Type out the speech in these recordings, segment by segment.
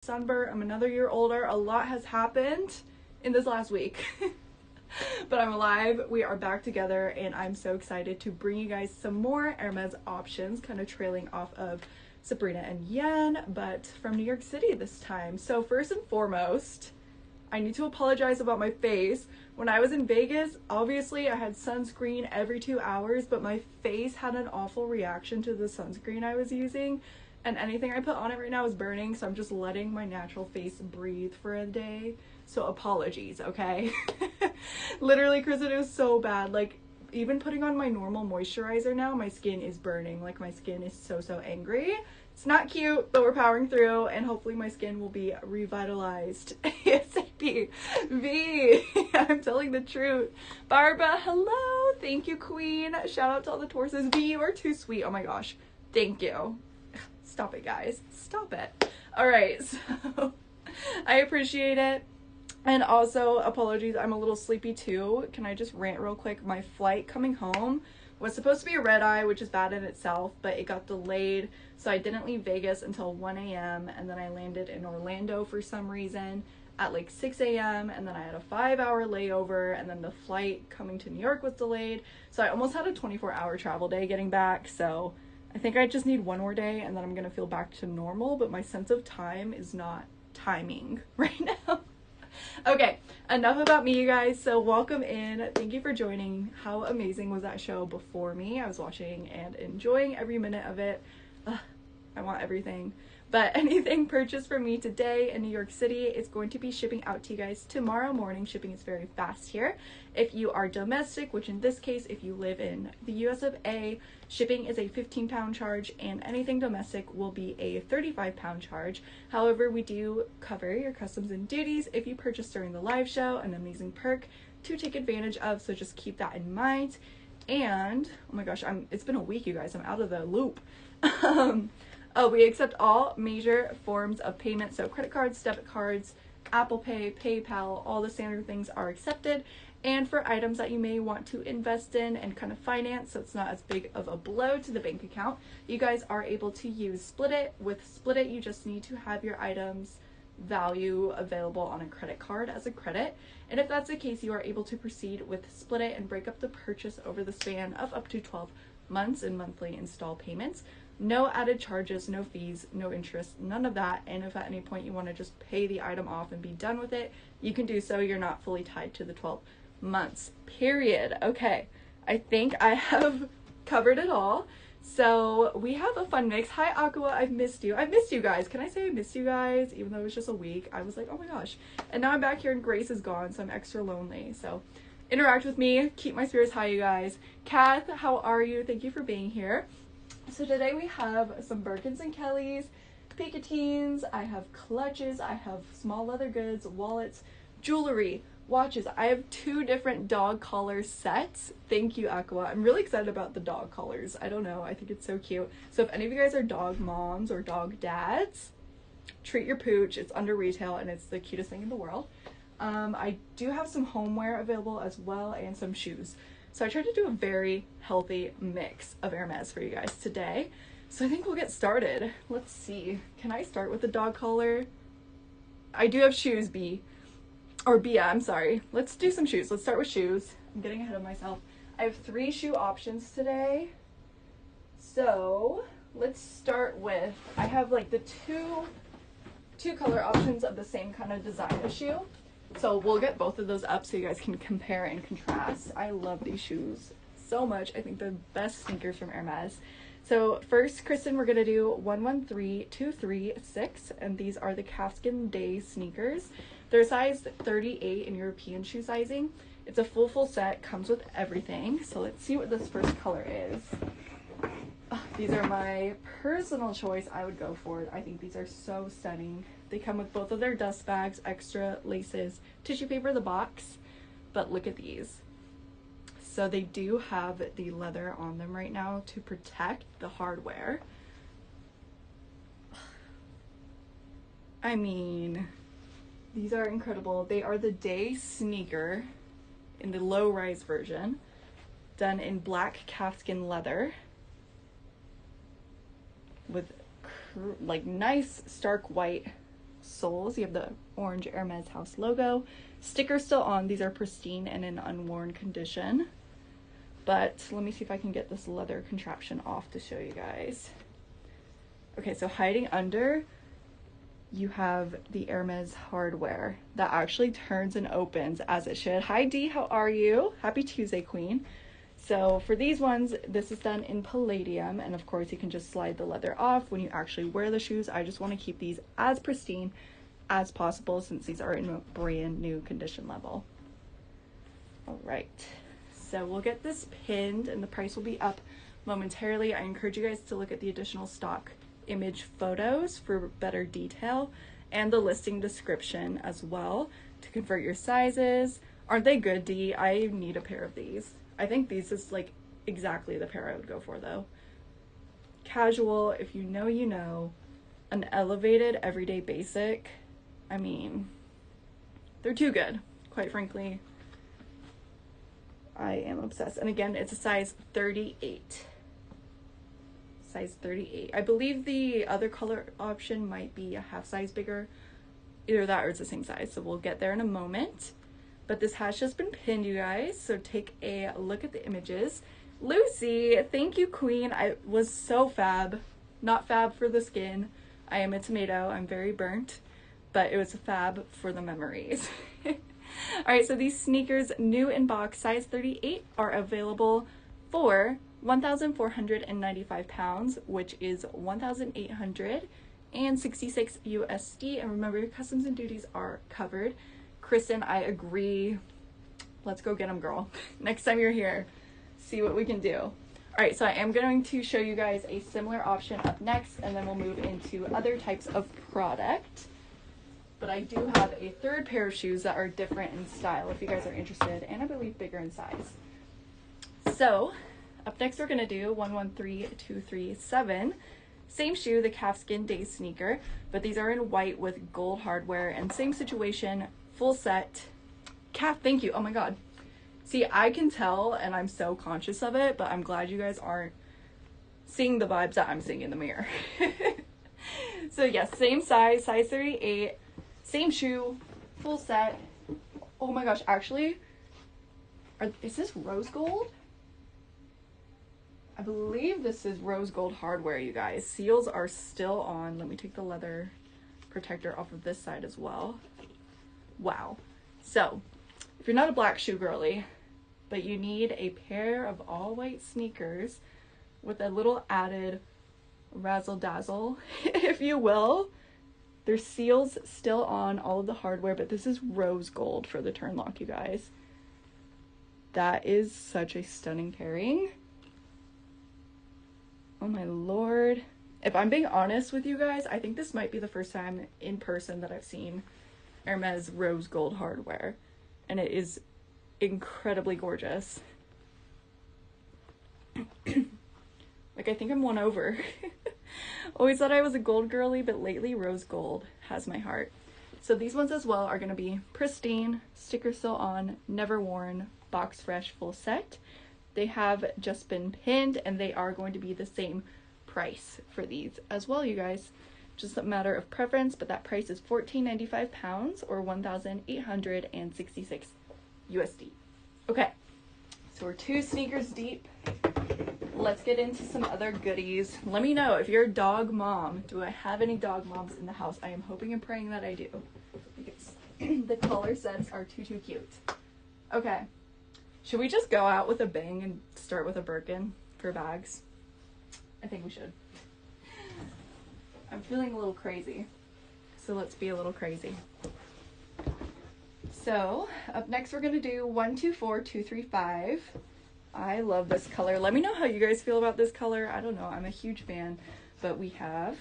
sunburn. I'm another year older. A lot has happened in this last week. But I'm alive. We are back together and I'm so excited to bring you guys some more Hermès options, kind of trailing off of Sabrina and Yen, but from New York City this time. So first and foremost, I need to apologize about my face. When I was in Vegas, obviously I had sunscreen every 2 hours, but my face had an awful reaction to the sunscreen I was using, and anything I put on it right now is burning, so I'm just letting my natural face breathe for a day. So apologies, okay? Literally, Kristen, it was so bad. Like, even putting on my normal moisturizer now, my skin is burning. Like, my skin is so angry. It's not cute, but we're powering through, and hopefully my skin will be revitalized ASAP. V, I'm telling the truth. Barbara, hello. Thank you, queen. Shout out to all the Tauruses. V, you are too sweet. Oh my gosh. Thank you. Stop it, guys. Stop it. All right, so I appreciate it. And also, apologies, I'm a little sleepy too. Can I just rant real quick? My flight coming home was supposed to be a red eye, which is bad in itself, but it got delayed. So I didn't leave Vegas until 1 a.m. and then I landed in Orlando for some reason at like 6 a.m. and then I had a 5-hour layover, and then the flight coming to New York was delayed. So I almost had a 24-hour travel day getting back. So I think I just need one more day and then I'm gonna feel back to normal, but my sense of time is not timing right now. Okay, enough about me, you guys. So welcome in. Thank you for joining. How amazing was that show before me? I was watching and enjoying every minute of it. Ugh, I want everything. But anything purchased from me today in New York City is going to be shipping out to you guys tomorrow morning. Shipping is very fast here. If you are domestic, which in this case, if you live in the US of A, shipping is a 15-pound charge, and anything domestic will be a 35-pound charge. However, we do cover your customs and duties if you purchase during the live show, an amazing perk to take advantage of, so just keep that in mind. And, oh my gosh, it's been a week, you guys. I'm out of the loop. We accept all major forms of payment, so credit cards, debit cards, Apple Pay, PayPal, all the standard things are accepted. And for items that you may want to invest in and kind of finance, so it's not as big of a blow to the bank account, you guys are able to use Split It. With Split It, you just need to have your items value available on a credit card as a credit. And if that's the case, you are able to proceed with Split It and break up the purchase over the span of up to 12 months in monthly install payments. No added charges, no fees, no interest, none of that. And if at any point you want to just pay the item off and be done with it, you can do so. You're not fully tied to the 12 months period. Okay, I think I have covered it all. So we have a fun mix. Hi Aqua, I've missed you. I've missed you guys. Can I say I missed you guys? Even though it was just a week, I was like, oh my gosh. And now I'm back here and Grace is gone, so I'm extra lonely. So interact with me, keep my spirits high, you guys. Kath, how are you? Thank you for being here. So today we have some Birkins and Kellys, Picatines, I have clutches, I have small leather goods, wallets, jewelry, watches. I have 2 different dog collar sets. Thank you, Aqua. I'm really excited about the dog collars. I don't know, I think it's so cute. So if any of you guys are dog moms or dog dads, treat your pooch. It's under retail and it's the cutest thing in the world. I do have some homeware available as well and some shoes. So I tried to do a very healthy mix of Hermès for you guys today. So I think we'll get started. Let's see. Can I start with the dog collar? I do have shoes, Bia, I'm sorry. Let's do some shoes. Let's start with shoes. I'm getting ahead of myself. I have 3 shoe options today. So let's start with, I have like the two color options of the same kind of design of shoe. So we'll get both of those up so you guys can compare and contrast. I love these shoes so much. I think they're the best sneakers from Hermès. So first, Kristen, we're going to do 113236, and these are the Calfskin Day sneakers. They're size 38 in European shoe sizing. It's a full set, comes with everything. So let's see what this first color is. These are my personal choice. I would go for it. I think these are so stunning. They come with both of their dust bags, extra laces, tissue paper, the box, but look at these. So they do have the leather on them right now to protect the hardware. I mean, these are incredible. They are the day sneaker in the low rise version, done in black calfskin leather with like nice stark white soles. You have the orange Hermès house logo. Sticker still on. These are pristine and in unworn condition. But let me see if I can get this leather contraption off to show you guys. Okay, so hiding under, you have the Hermès hardware that actually turns and opens as it should. Hi Dee, how are you? Happy Tuesday, Queen. So for these ones, this is done in palladium, and of course you can just slide the leather off when you actually wear the shoes. I just want to keep these as pristine as possible since these are in a brand new condition level. All right, so we'll get this pinned and the price will be up momentarily. I encourage you guys to look at the additional stock image photos for better detail and the listing description as well to convert your sizes. Aren't they good, Dee? I need a pair of these. I think these is like exactly the pair I would go for though. Casual, if you know, you know. An elevated everyday basic. I mean, they're too good, quite frankly. I am obsessed. And again, it's a size 38. Size 38. I believe the other color option might be a half size bigger. Either that or it's the same size. So we'll get there in a moment. But this has just been pinned, you guys. So take a look at the images. Lucy, thank you, Queen. I was so fab. Not fab for the skin. I am a tomato. I'm very burnt. But it was a fab for the memories. Alright, so these sneakers, new in box, size 38, are available for 1,495 pounds, which is 1,866 USD. And remember, your customs and duties are covered. Kristen, I agree. Let's go get them, girl. Next time you're here, see what we can do. All right, so I am going to show you guys a similar option up next, and then we'll move into other types of product. But I do have a third pair of shoes that are different in style if you guys are interested, and I believe bigger in size. So up next, we're going to do 113237. Same shoe, the Calfskin Day sneaker, but these are in white with gold hardware, and same situation, full set. Calf, thank you. Oh my god. See, I can tell and I'm so conscious of it, but I'm glad you guys aren't seeing the vibes that I'm seeing in the mirror. So yes, same size 38, same shoe, full set. Oh my gosh, actually, is this rose gold? I believe this is rose gold hardware, you guys. Seals are still on. Let me take the leather protector off of this side as well. Wow. So if you're not a black shoe girly, but you need a pair of all white sneakers with a little added razzle dazzle, if you will, there's seals still on all of the hardware, but this is rose gold for the turn lock, you guys. That is such a stunning pairing. Oh my lord. If I'm being honest with you guys, I think this might be the first time in person that I've seen Hermès rose gold hardware, and it is incredibly gorgeous. Like, I think I'm won over. Always thought I was a gold girly, but lately rose gold has my heart. So these ones as well are going to be pristine, sticker still on, never worn, box fresh, full set. They have just been pinned, and they are going to be the same price for these as well, you guys. Just a matter of preference, but that price is £14.95 or 1,866 USD. Okay, so we're 2 sneakers deep. Let's get into some other goodies. Let me know if you're a dog mom. Do I have any dog moms in the house? I am hoping and praying that I do, because the color sets are too cute. Okay, should we just go out with a bang and start with a Birkin for bags? I think we should. I'm feeling a little crazy, so let's be a little crazy. So up next, we're going to do 124235. I love this color. Let me know how you guys feel about this color. I don't know, I'm a huge fan. But we have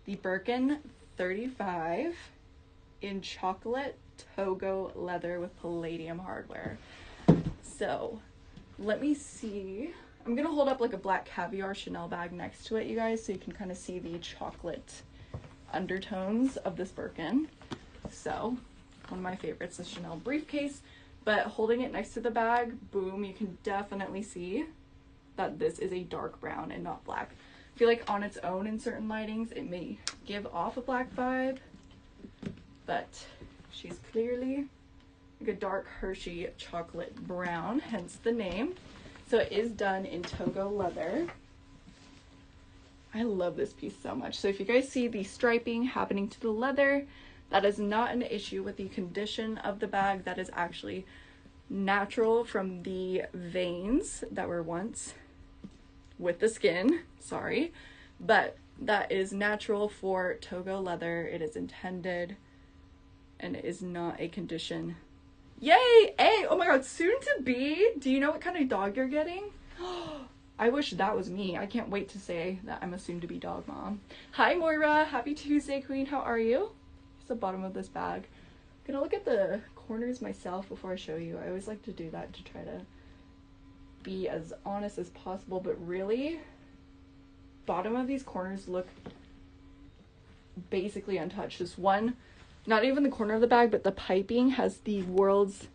the Birkin 35 in chocolate Togo leather with palladium hardware. So let me see. I'm gonna hold up like a black caviar Chanel bag next to it, you guys, so you can kind of see the chocolate undertones of this Birkin. So one of my favorites is Chanel briefcase, but holding it next to the bag, boom, you can definitely see that this is a dark brown and not black. I feel like on its own in certain lightings, it may give off a black vibe, but she's clearly like a dark Hershey chocolate brown, hence the name. So it is done in Togo leather. I love this piece so much. So if you guys see the striping happening to the leather, that is not an issue with the condition of the bag. That is actually natural from the veins that were once with the skin, sorry, but that is natural for Togo leather. It is intended, and it is not a condition. Yay! Hey! Oh my god, soon to be! Do you know what kind of dog you're getting? I wish that was me. I can't wait to say that I'm a soon-to-be dog mom. Hi Moira! Happy Tuesday, Queen. How are you? Here's the bottom of this bag. I'm gonna look at the corners myself before I show you. I always like to do that to try to be as honest as possible, but really, bottom of these corners look basically untouched. This one, not even the corner of the bag, but the piping has the world's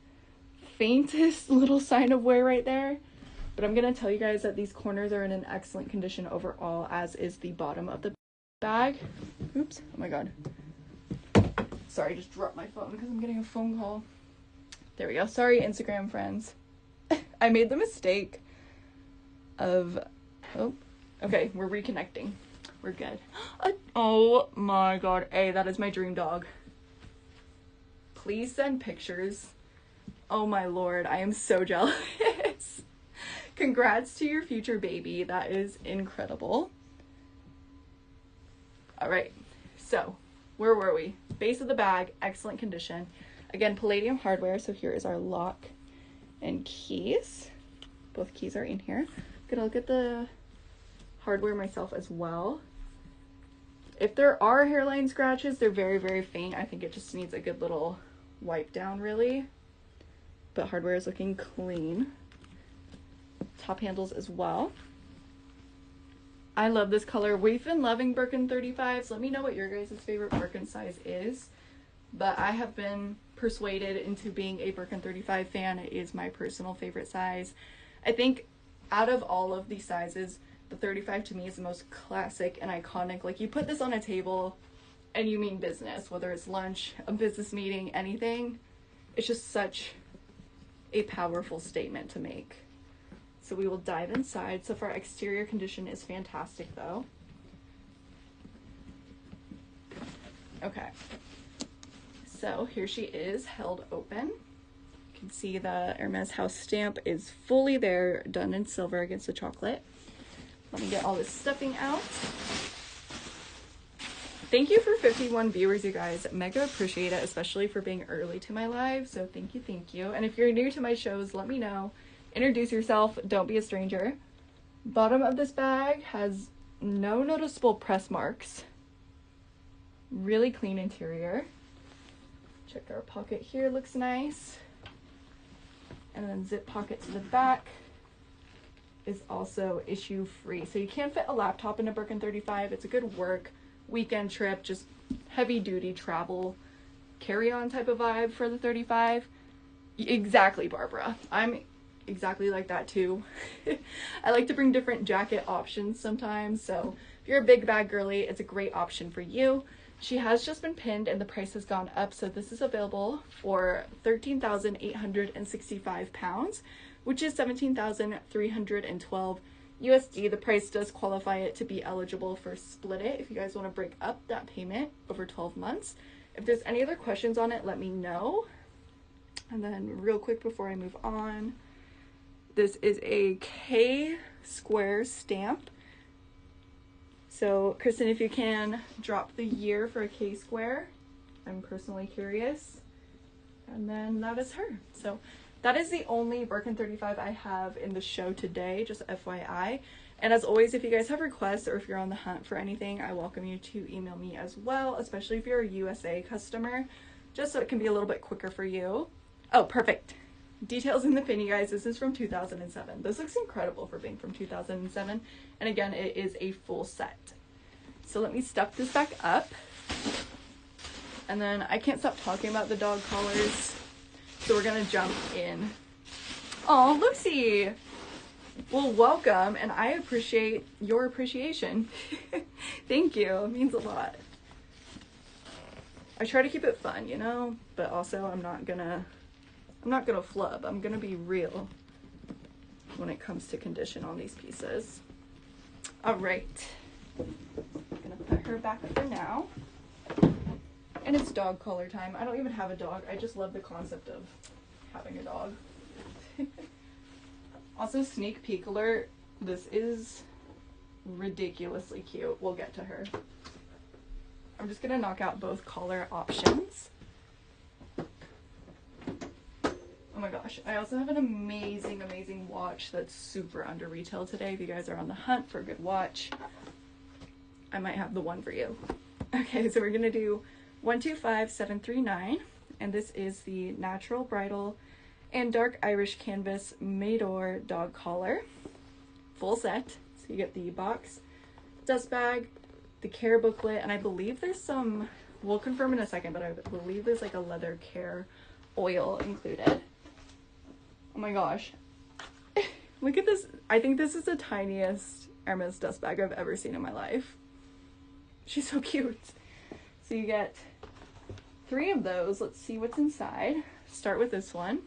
faintest little sign of wear right there. But I'm gonna tell you guys that these corners are in an excellent condition overall, as is the bottom of the bag. Oops, oh my god. Sorry, I just dropped my phone because I'm getting a phone call. There we go. Sorry, Instagram friends. I made the mistake of, oh, okay, we're reconnecting. We're good. Oh my god, A, that is my dream dog. Please send pictures. Oh my lord, I am so jealous. Congrats to your future baby. That is incredible. All right, so where were we? Base of the bag, excellent condition. Again, palladium hardware. So here is our lock and keys. Both keys are in here. I'm gonna look at the hardware myself as well. If there are hairline scratches, they're very, very faint. I think it just needs a good little wipe down really. But hardware is looking clean. Top handles as well. I love this color. We've been loving Birkin 35s. Let me know what your guys' favorite Birkin size is. But I have been persuaded into being a Birkin 35 fan. It is my personal favorite size. I think out of all of these sizes, the 35 to me is the most classic and iconic. Like, you put this on a table and you mean business, whether it's lunch, a business meeting, anything. It's just such a powerful statement to make. So we will dive inside. So far, exterior condition is fantastic though. Okay. So here she is, held open. You can see the Hermès house stamp is fully there, done in silver against the chocolate. Let me get all this stuffing out. Thank you for 51 viewers, you guys. Mega appreciate it, especially for being early to my live. So thank you, thank you. And if you're new to my shows, let me know. Introduce yourself, don't be a stranger. Bottom of this bag has no noticeable press marks. Really clean interior. Check our pocket here, looks nice. And then zip pocket to the back is also issue free. So you can fit a laptop in a Birkin 35. It's a good work, weekend trip, just heavy duty travel, carry-on type of vibe for the 35. Exactly, Barbara. I'm exactly like that too. I like to bring different jacket options sometimes, so if you're a big bag girly, it's a great option for you. She has just been pinned and the price has gone up, so this is available for 13,865 pounds, which is 17,312 USD. The price does qualify it to be eligible for split it if you guys want to break up that payment over 12 months. If there's any other questions on it, let me know. And then real quick before I move on, this is a K square stamp. So Kristen, if you can drop the year for a K square, I'm personally curious. And then that is her. So that is the only Birkin 35 I have in the show today, just FYI. And as always, if you guys have requests or if you're on the hunt for anything, I welcome you to email me as well, especially if you're a USA customer, just so it can be a little bit quicker for you. Oh, perfect. Details in the pin, you guys. This is from 2007. This looks incredible for being from 2007. And again, it is a full set. So let me stuff this back up. And then I can't stop talking about the dog collars. So we're gonna jump in. Oh, Lucy! Well, welcome, and I appreciate your appreciation. Thank you, it means a lot. I try to keep it fun, you know, but also I'm not gonna flub. I'm gonna be real when it comes to condition on these pieces. All right, I'm gonna put her back for now. And it's dog collar time. I don't even have a dog. I just love the concept of having a dog. Also, sneak peek alert, this is ridiculously cute. We'll get to her. I'm just gonna knock out both collar options. Oh my gosh, I also have an amazing, amazing watch that's super under retail today. If you guys are on the hunt for a good watch, I might have the one for you. Okay, so we're gonna do 125739, and this is the natural bridal and dark Irish canvas Mador dog collar, full set. So you get the box, dust bag, the care booklet, and I believe there's some, we'll confirm in a second, but I believe there's like a leather care oil included. Oh my gosh. Look at this. I think this is the tiniest Hermès dust bag I've ever seen in my life. She's so cute. So you get 3 of those. Let's see what's inside. Start with this one.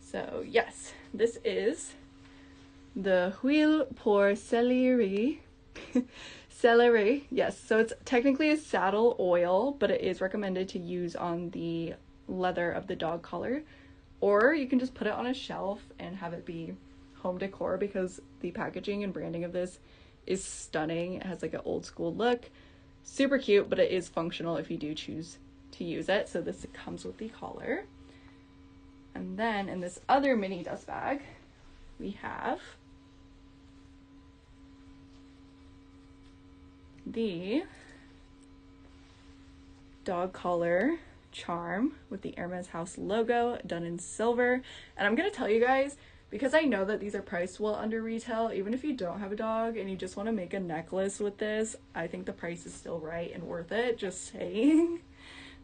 So yes, this is the Huile pour celery. Celery, yes. So it's technically a saddle oil, but it is recommended to use on the leather of the dog collar, or you can just put it on a shelf and have it be home decor, because the packaging and branding of this is stunning. It has like an old school look, super cute, but it is functional if you do choose to use it. So this comes with the collar. And then in this other mini dust bag, we have the dog collar charm with the Hermès house logo done in silver. And I'm gonna tell you guys, because I know that these are priced well under retail, even if you don't have a dog and you just want to make a necklace with this, I think the price is still right and worth it, just saying.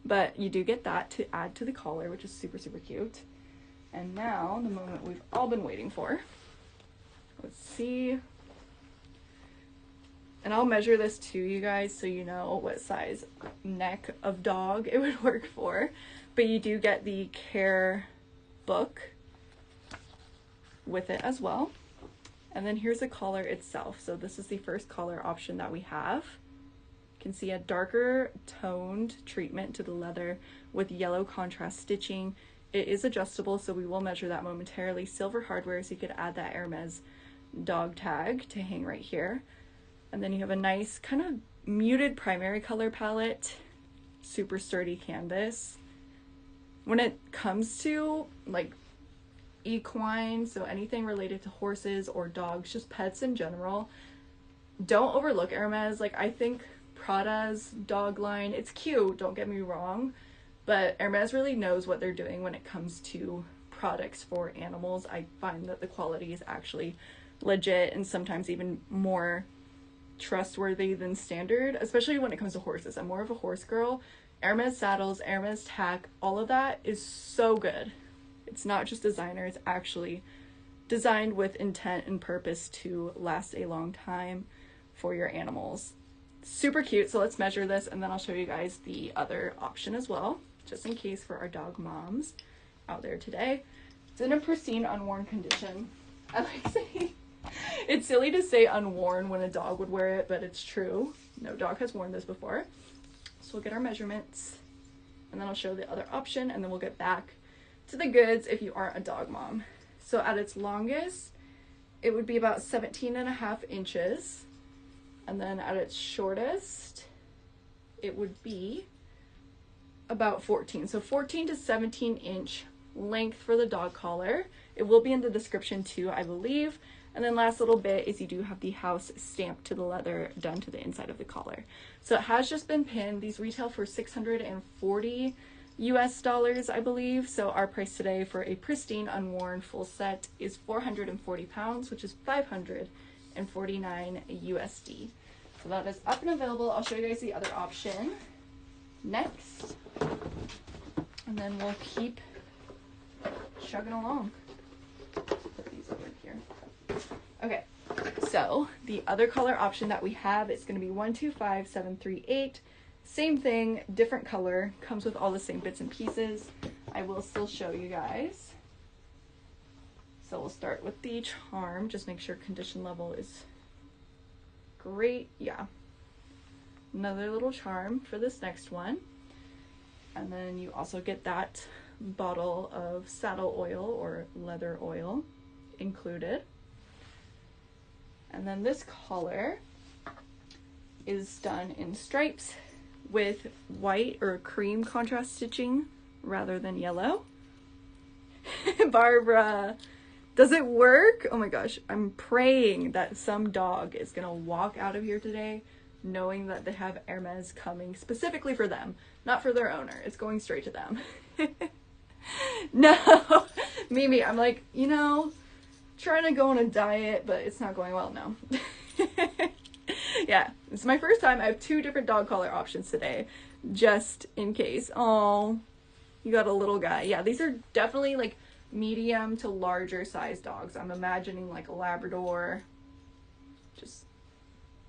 But you do get that to add to the collar, which is super, super cute. And now the moment we've all been waiting for. Let's see. And I'll measure this too, you guys, so you know what size neck of dog it would work for. But you do get the care book with it as well. And then here's the collar itself. So this is the first collar option that we have. You can see a darker toned treatment to the leather with yellow contrast stitching. It is adjustable, so we will measure that momentarily. Silver hardware, so you could add that Hermès dog tag to hang right here. And then you have a nice kind of muted primary color palette, super sturdy canvas. When it comes to like equine, so anything related to horses or dogs, just pets in general, don't overlook Hermès. Like, I think Prada's dog line, it's cute, don't get me wrong, but Hermès really knows what they're doing when it comes to products for animals. I find that the quality is actually legit and sometimes even more trustworthy than standard, especially when it comes to horses. I'm more of a horse girl. Hermès saddles, Hermès tack, all of that is so good. It's not just designer, it's actually designed with intent and purpose to last a long time for your animals. Super cute. So let's measure this and then I'll show you guys the other option as well, just in case for our dog moms out there today. It's in a pristine, unworn condition. I like saying it's silly to say unworn when a dog would wear it, but it's true. No dog has worn this before. So we'll get our measurements and then I'll show the other option and then we'll get back to the goods if you aren't a dog mom. So at its longest, it would be about 17.5 inches. And then at its shortest, it would be about 14. So 14 to 17 inch length for the dog collar. It will be in the description too, I believe. And then last little bit is you do have the house stamped to the leather done to the inside of the collar. So it has just been pinned. These retail for $640 US, I believe. So our price today for a pristine, unworn full set is 440 pounds, which is 549 USD. So that is up and available. I'll show you guys the other option next. And then we'll keep chugging along. Put these over here. Okay, so the other color option that we have is going to be 125738. Same thing, different color, comes with all the same bits and pieces. I will still show you guys. So we'll start with the charm, just make sure condition level is great. Yeah. Another little charm for this next one. And then you also get that bottle of saddle oil or leather oil included. And then this collar is done in stripes with white or cream contrast stitching rather than yellow. Barbara, does it work? Oh my gosh, I'm praying that some dog is gonna walk out of here today knowing that they have Hermès coming specifically for them, not for their owner. It's going straight to them. No, Mimi, I'm like, you know, trying to go on a diet, but it's not going well now. Yeah, it's my first time. I have 2 different dog collar options today, just in case. Oh, you got a little guy. Yeah, these are definitely like medium to larger size dogs. I'm imagining like a Labrador, just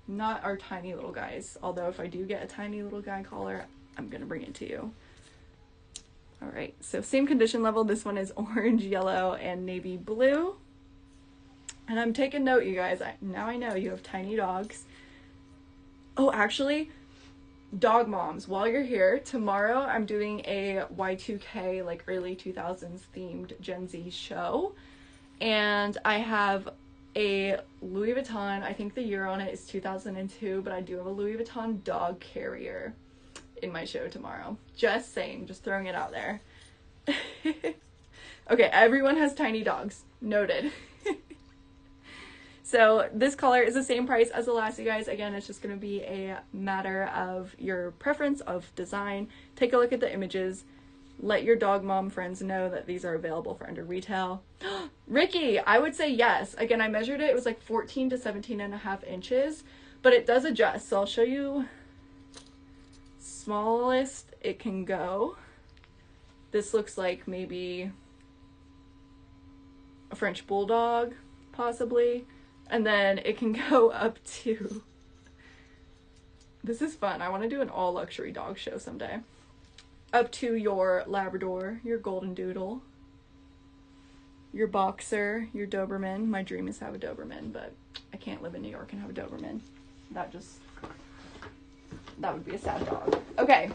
not our tiny little guys. Although if I do get a tiny little guy collar, I'm gonna bring it to you. All right, so same condition level. This one is orange, yellow, and navy blue. And I'm taking note, you guys. Now I know you have tiny dogs. Oh, actually, dog moms, while you're here, tomorrow I'm doing a Y2K, like early 2000s themed Gen Z show. And I have a Louis Vuitton, I think the year on it is 2002, but I do have a Louis Vuitton dog carrier in my show tomorrow. Just saying, just throwing it out there. Okay, everyone has tiny dogs. Noted. So this collar is the same price as the last, you guys. Again, it's just going to be a matter of your preference of design. Take a look at the images. Let your dog mom friends know that these are available for under retail. Ricky, I would say yes. Again, I measured it. It was like 14 to 17 and a half inches, but it does adjust. So I'll show you smallest it can go. This looks like maybe a French bulldog, possibly. And then it can go up to, this is fun. I want to do an all luxury dog show someday. Up to your Labrador, your Golden Doodle, your Boxer, your Doberman. My dream is to have a Doberman, but I can't live in New York and have a Doberman. That would be a sad dog. Okay.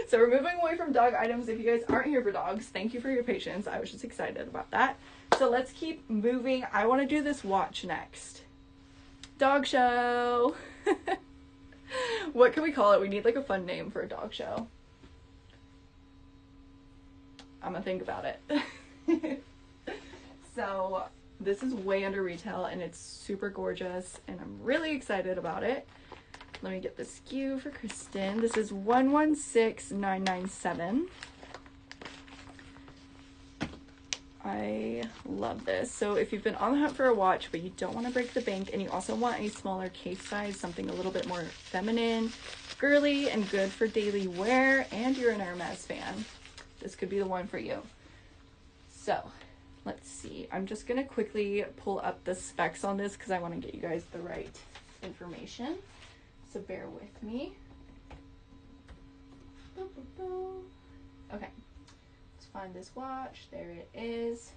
So we're moving away from dog items. If you guys aren't here for dogs, thank you for your patience. I was just excited about that. So let's keep moving. I want to do this watch next. Dog show. What can we call it? We need like a fun name for a dog show. I'm gonna think about it. So this is way under retail and it's super gorgeous and I'm really excited about it. Let me get the SKU for Kristen. This is 116997. I love this. So if you've been on the hunt for a watch, but you don't want to break the bank and you also want a smaller case size, something a little bit more feminine, girly, and good for daily wear, and you're an Hermès fan, this could be the one for you. So let's see. I'm just going to quickly pull up the specs on this because I want to get you guys the right information. So bear with me. Okay. Find this watch. There it is.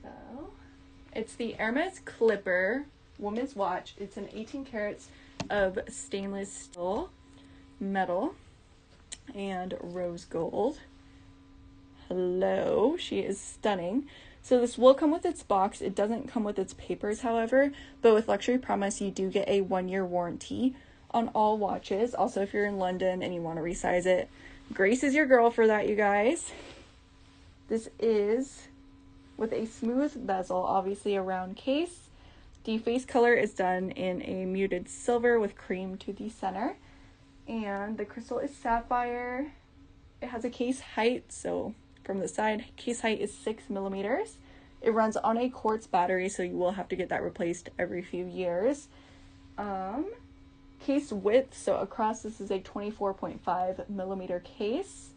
So it's the Hermès Clipper woman's watch. It's an 18 carats of stainless steel metal and rose gold. Hello, she is stunning. So this will come with its box. It doesn't come with its papers, however, but with Luxury Promise you do get a 1-year warranty on all watches. Also, if you're in London and you want to resize it, Grace is your girl for that, you guys. This is with a smooth bezel, obviously a round case. The face color is done in a muted silver with cream to the center. And the crystal is sapphire. It has a case height, so from the side, case height is 6 millimeters. It runs on a quartz battery, so you will have to get that replaced every few years. Case width, so across this is a 24.5 millimeter case,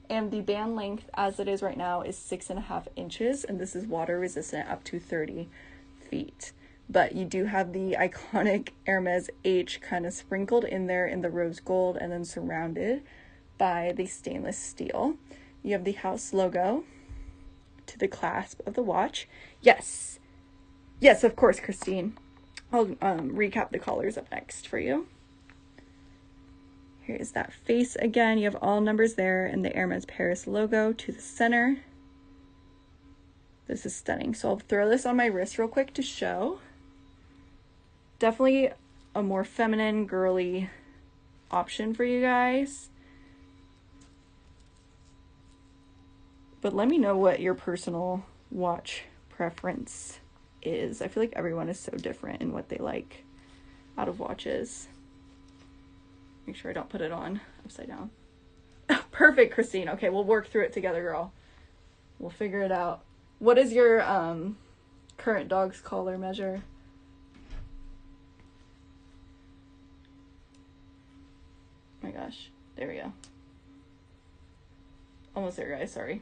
and the band length as it is right now is 6.5 inches, and this is water resistant up to 30 feet. But you do have the iconic Hermès H kind of sprinkled in there in the rose gold and then surrounded by the stainless steel. You have the house logo to the clasp of the watch. Yes, of course, Christine. I'll recap the collars up next for you. Here is that face again. You have all numbers there and the Hermès Paris logo to the center. This is stunning. So I'll throw this on my wrist real quick to show. Definitely a more feminine, girly option for you guys. But let me know what your personal watch preference is. I feel like everyone is so different in what they like out of watches. Make sure I don't put it on upside down. Perfect, Christine. Okay, we'll work through it together, girl. We'll figure it out. What is your current dog's collar measure? Oh my gosh. There we go. Almost there, guys. Sorry.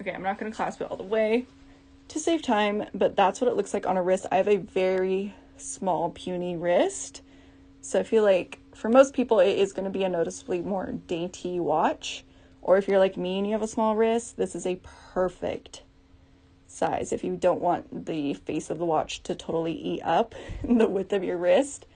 Okay, I'm not going to clasp it all the way to save time, but that's what it looks like on a wrist. I have a very small, puny wrist, so I feel like for most people it is going to be a noticeably more dainty watch. Or if you're like me and you have a small wrist, this is a perfect size if you don't want the face of the watch to totally eat up the width of your wrist.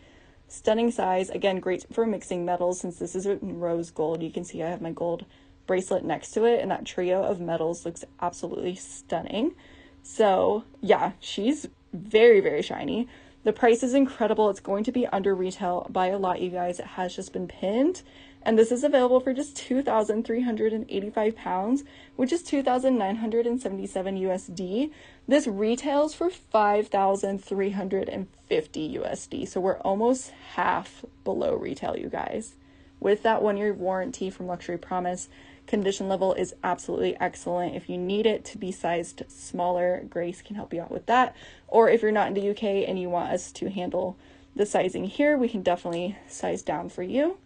Stunning size. Again, great for mixing metals since this is in rose gold. You can see I have my gold bracelet next to it, and that trio of metals looks absolutely stunning. So yeah, she's very, very shiny. The price is incredible. It's going to be under retail by a lot, you guys. It has just been pinned. And this is available for just 2,385 pounds, which is 2,977 USD. This retails for 5,350 USD. So we're almost half below retail, you guys. With that 1-year warranty from Luxury Promise, condition level is absolutely excellent. If you need it to be sized smaller, Grace can help you out with that. Or if you're not in the UK and you want us to handle the sizing here, we can definitely size down for you.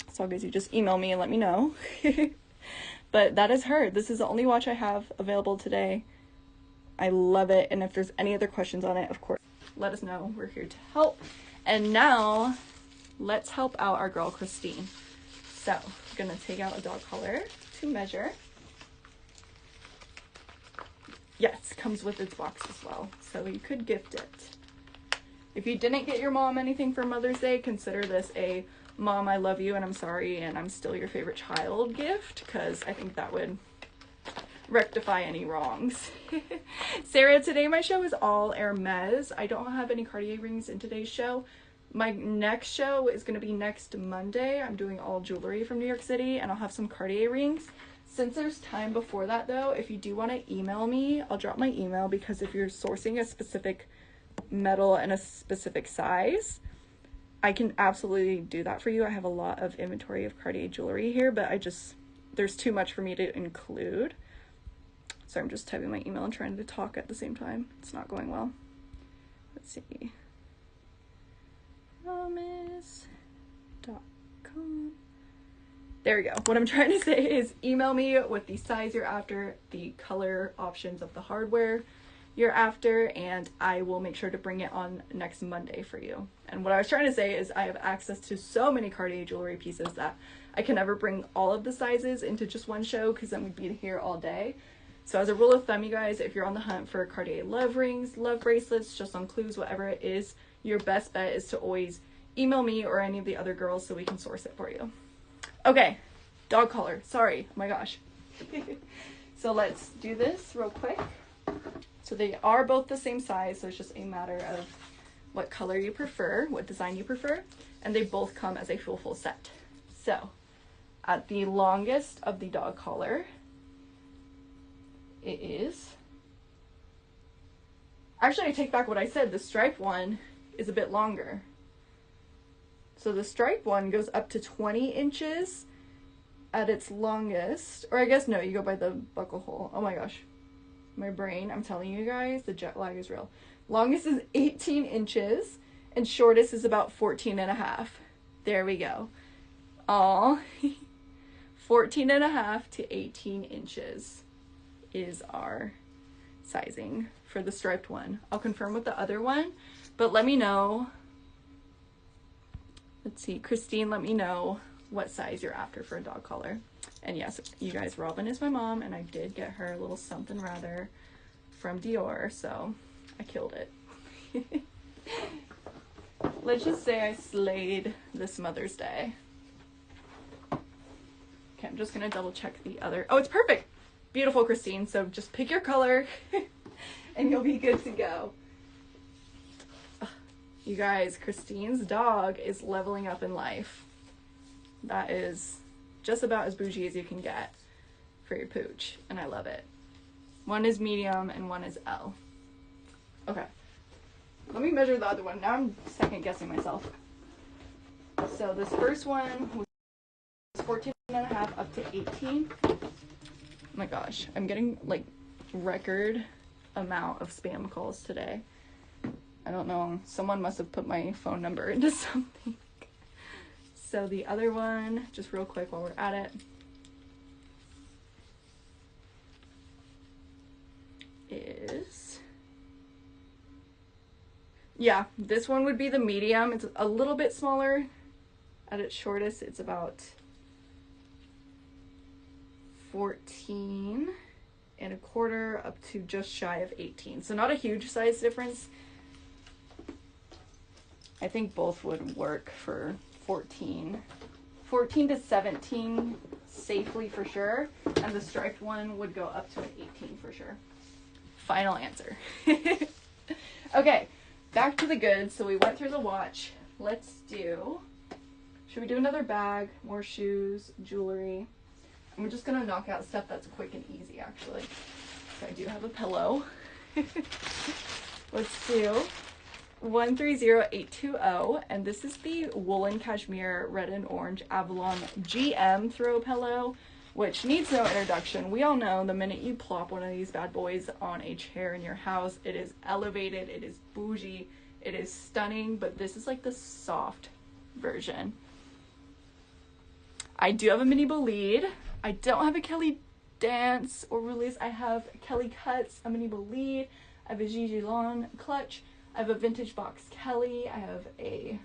As long as you just email me and let me know. But that is her. This is the only watch I have available today. I love it. And if there's any other questions on it, of course, let us know. We're here to help. And now let's help out our girl, Christine. So I'm going to take out a dog collar to measure. Yes, comes with its box as well. So you could gift it. If you didn't get your mom anything for Mother's Day, consider this a Mom, I love you and I'm sorry and I'm still your favorite child gift, because I think that would rectify any wrongs. Sarah, today my show is all Hermès. I don't have any Cartier rings in today's show. My next show is going to be next Monday. I'm doing all jewelry from New York City and I'll have some Cartier rings. Since there's time before that though, if you do want to email me, I'll drop my email, because if you're sourcing a specific metal and a specific size, I can absolutely do that for you. I have a lot of inventory of Cartier jewelry here, but there's too much for me to include. So I'm just typing my email and trying to talk at the same time. It's not going well. Let's see. Hermès.com. There we go. What I'm trying to say is email me with the size you're after, the color options of the hardware you're after, and I will make sure to bring it on next Monday for you. And what I was trying to say is I have access to so many Cartier jewelry pieces that I can never bring all of the sizes into just one show, because then we'd be here all day. So as a rule of thumb, you guys, if you're on the hunt for Cartier love rings, love bracelets, just on clues, whatever it is, your best bet is to always email me or any of the other girls so we can source it for you. Okay, dog collar. Sorry. Oh my gosh. So let's do this real quick. So they are both the same size, so it's just a matter of what color you prefer, what design you prefer, and they both come as a full set. So at the longest of the dog collar, it is, actually I take back what I said, the striped one is a bit longer. So the striped one goes up to 20 inches at its longest, or I guess no, you go by the buckle hole. Oh my gosh. My brain, I'm telling you guys, the jet lag is real. Longest is 18 inches and shortest is about 14 and a half. There we go. Aw. 14 and a half to 18 inches is our sizing for the striped one. I'll confirm with the other one, but let me know. Let's see, Christine, let me know what size you're after for a dog collar. And yes, you guys, Robin is my mom, and I did get her a little something rather from Dior, so I killed it. Let's just say I slayed this Mother's Day. Okay, I'm just gonna double check the other. Oh, it's perfect. Beautiful, Christine. So just pick your color and you'll be good to go. You guys, Christine's dog is leveling up in life. That is just about as bougie as you can get for your pooch, and I love it. One is medium and one is L. Okay, let me measure the other one. Now I'm second guessing myself. So this first one was 14 and a half up to 18. Oh my gosh, I'm getting like record amount of spam calls today. I don't know, someone must have put my phone number into something. So the other one, just real quick while we're at it, is, yeah, this one would be the medium. It's a little bit smaller. At its shortest, it's about 14 and a quarter up to just shy of 18. So not a huge size difference. I think both would work for 14 to 17 safely for sure, and the striped one would go up to an 18 for sure. Final answer. Okay, back to the goods. So we went through the watch. Should we do another bag, more shoes, jewelry? I'm just gonna knock out stuff that's quick and easy actually. So I do have a pillow. Let's do 130820, and this is the woolen cashmere red and orange Avalon GM throw pillow, which needs no introduction. We all know the minute you plop one of these bad boys on a chair in your house, it is elevated, it is bougie, it is stunning, but this is like the soft version. I do have a mini bolide. I don't have a Kelly Dance or release. I have Kelly Cuts, a mini bolide. I have a Gigi Lawn clutch. I have a vintage box Kelly. I have a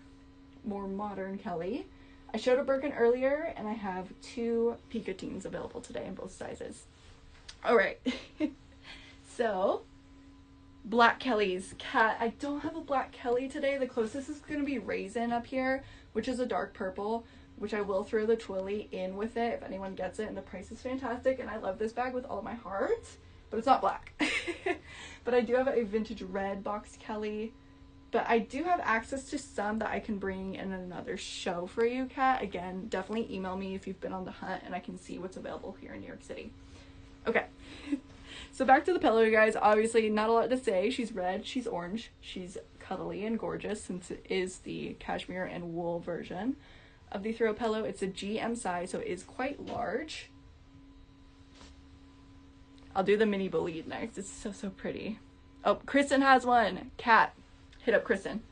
more modern Kelly. I showed a Birkin earlier, and I have 2 Picotines available today in both sizes. All right. So, black Kellys. Cat, I don't have a black Kelly today. The closest is going to be Raisin up here, which is a dark purple, which I will throw the Twilly in with it if anyone gets it, and the price is fantastic, and I love this bag with all of my heart, but it's not black. But I do have a vintage red box Kelly, but I do have access to some that I can bring in another show for you, Kat. Again, definitely email me if you've been on the hunt and I can see what's available here in New York City. Okay, so back to the pillow, you guys. Obviously not a lot to say. She's red, she's orange, she's cuddly and gorgeous since it is the cashmere and wool version of the throw pillow. It's a GM size, so it is quite large. I'll do the mini bolide next. It's so pretty. Oh, Kristen has one. Kat, hit up Kristen.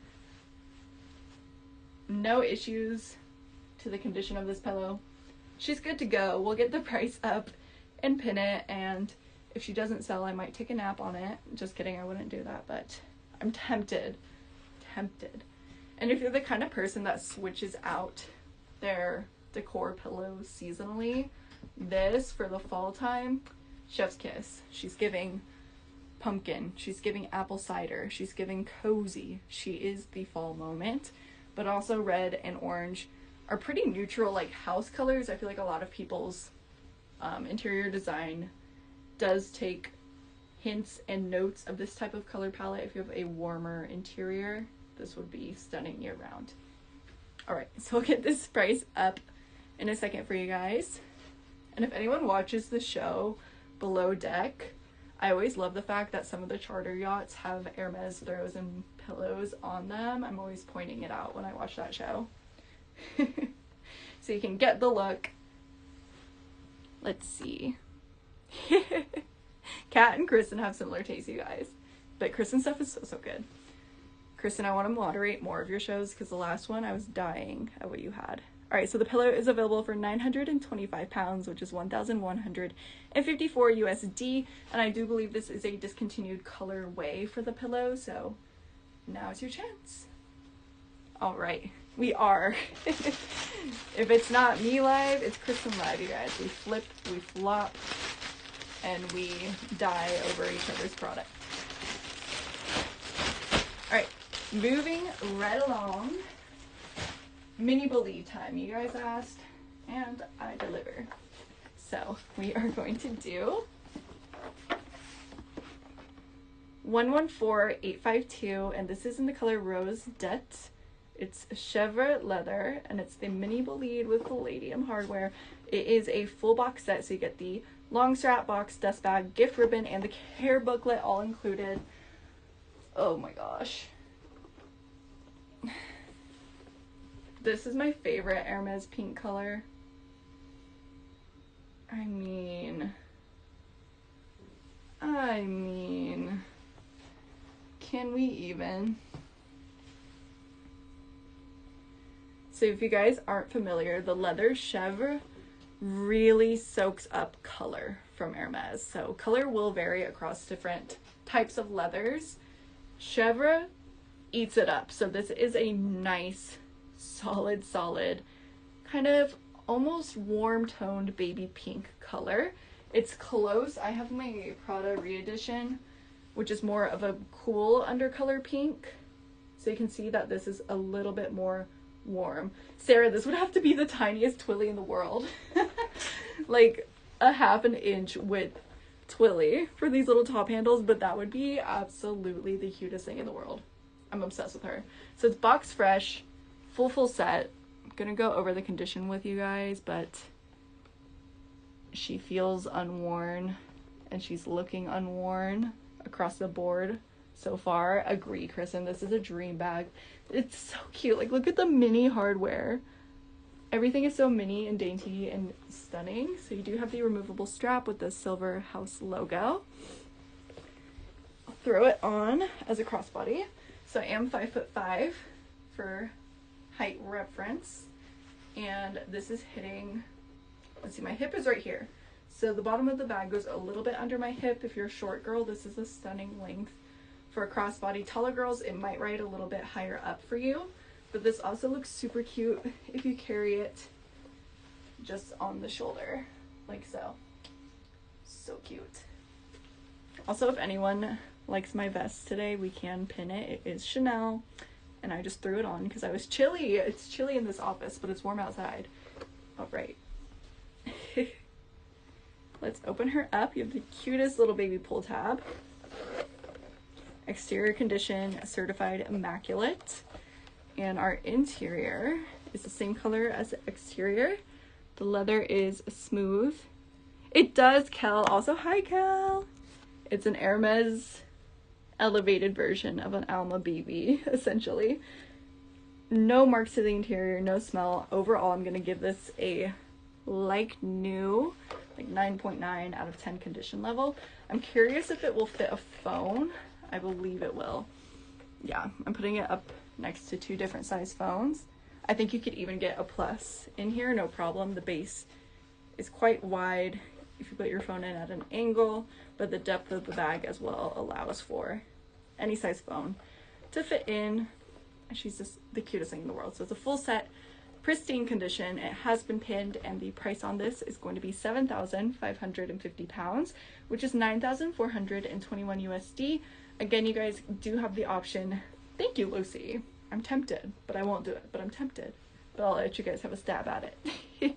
No issues to the condition of this pillow. She's good to go. We'll get the price up and pin it, and if she doesn't sell, I might take a nap on it. Just kidding, I wouldn't do that, but I'm tempted. And if you're the kind of person that switches out their decor pillows seasonally, this for the fall time, chef's kiss. She's giving pumpkin, she's giving apple cider, she's giving cozy. She is the fall moment. But also red and orange are pretty neutral, like house colors. I feel like a lot of people's interior design does take hints and notes of this type of color palette. If you have a warmer interior, this would be stunning year round. All right, so we'll get this price up in a second for you guys. And if anyone watches the show Below Deck, I always love the fact that some of the charter yachts have Hermès throws and pillows on them. I'm always pointing it out when I watch that show. So you can get the look. Let's see. Kat and Kristen have similar tastes, you guys. But Kristen's stuff is so good. Kristen, I want to moderate more of your shows because the last one I was dying at what you had. All right, so the pillow is available for 925 pounds, which is 1,154 USD. And I do believe this is a discontinued colorway for the pillow, so now's your chance. All right, we are. If it's not me live, it's Kristen live, you guys. We flip, we flop, and we die over each other's product. All right, moving right along. Mini believe time. You guys asked, and I deliver. So we are going to do 114852, and this is in the color Rose Dette. It's chèvre leather, and it's the mini bolide with palladium hardware. It is a full box set, so you get the long strap, box, dust bag, gift ribbon, and the care booklet all included. Oh my gosh. This is my favorite Hermès pink color. I mean, can we even? So if you guys aren't familiar, the leather chèvre really soaks up color from Hermès. So color will vary across different types of leathers. Chèvre eats it up. So this is a nice, solid, kind of almost warm toned baby pink color. It's close. I have my Prada re-edition, which is more of a cool undercolor pink. So you can see that this is a little bit more warm. Sarah, this would have to be the tiniest twilly in the world. Like a half an inch width twilly for these little top handles, but that would be absolutely the cutest thing in the world. I'm obsessed with her. So it's box fresh, full set. I'm gonna go over the condition with you guys, but she feels unworn and she's looking unworn across the board so far. Agree, Kristen, this is a dream bag. It's so cute. Like, look at the mini hardware. Everything is so mini and dainty and stunning. So you do have the removable strap with the Silver House logo. I'll throw it on as a crossbody. So I am 5'5" for height reference, and this is hitting, let's see, my hip is right here. So the bottom of the bag goes a little bit under my hip. If you're a short girl, this is a stunning length. For a crossbody, taller girls, it might ride a little bit higher up for you, but this also looks super cute if you carry it just on the shoulder, like so. So cute. Also, if anyone likes my vest today, we can pin it. It is Chanel, and I just threw it on because I was chilly. It's chilly in this office, but it's warm outside. All right. Let's open her up. You have the cutest little baby pull tab. Exterior condition, certified immaculate. And our interior is the same color as the exterior. The leather is smooth. It does, Kel. Also, hi, Kel. It's an Hermès elevated version of an Alma BB, essentially. No marks to the interior, no smell. Overall, I'm going to give this a like new, like 9.9 out of 10 condition level. I'm curious if it will fit a phone. I believe it will. Yeah, I'm putting it up next to two different size phones. I think you could even get a plus in here, no problem. The base is quite wide if you put your phone in at an angle, but the depth of the bag as well allows for any size phone to fit in. And she's just the cutest thing in the world. So it's a full set, pristine condition. It has been pinned, and the price on this is going to be 7,550 pounds, which is 9,421 USD. Again, you guys do have the option. Thank you, Lucy. I'm tempted, but I won't do it. But I'm tempted. But I'll let you guys have a stab at it.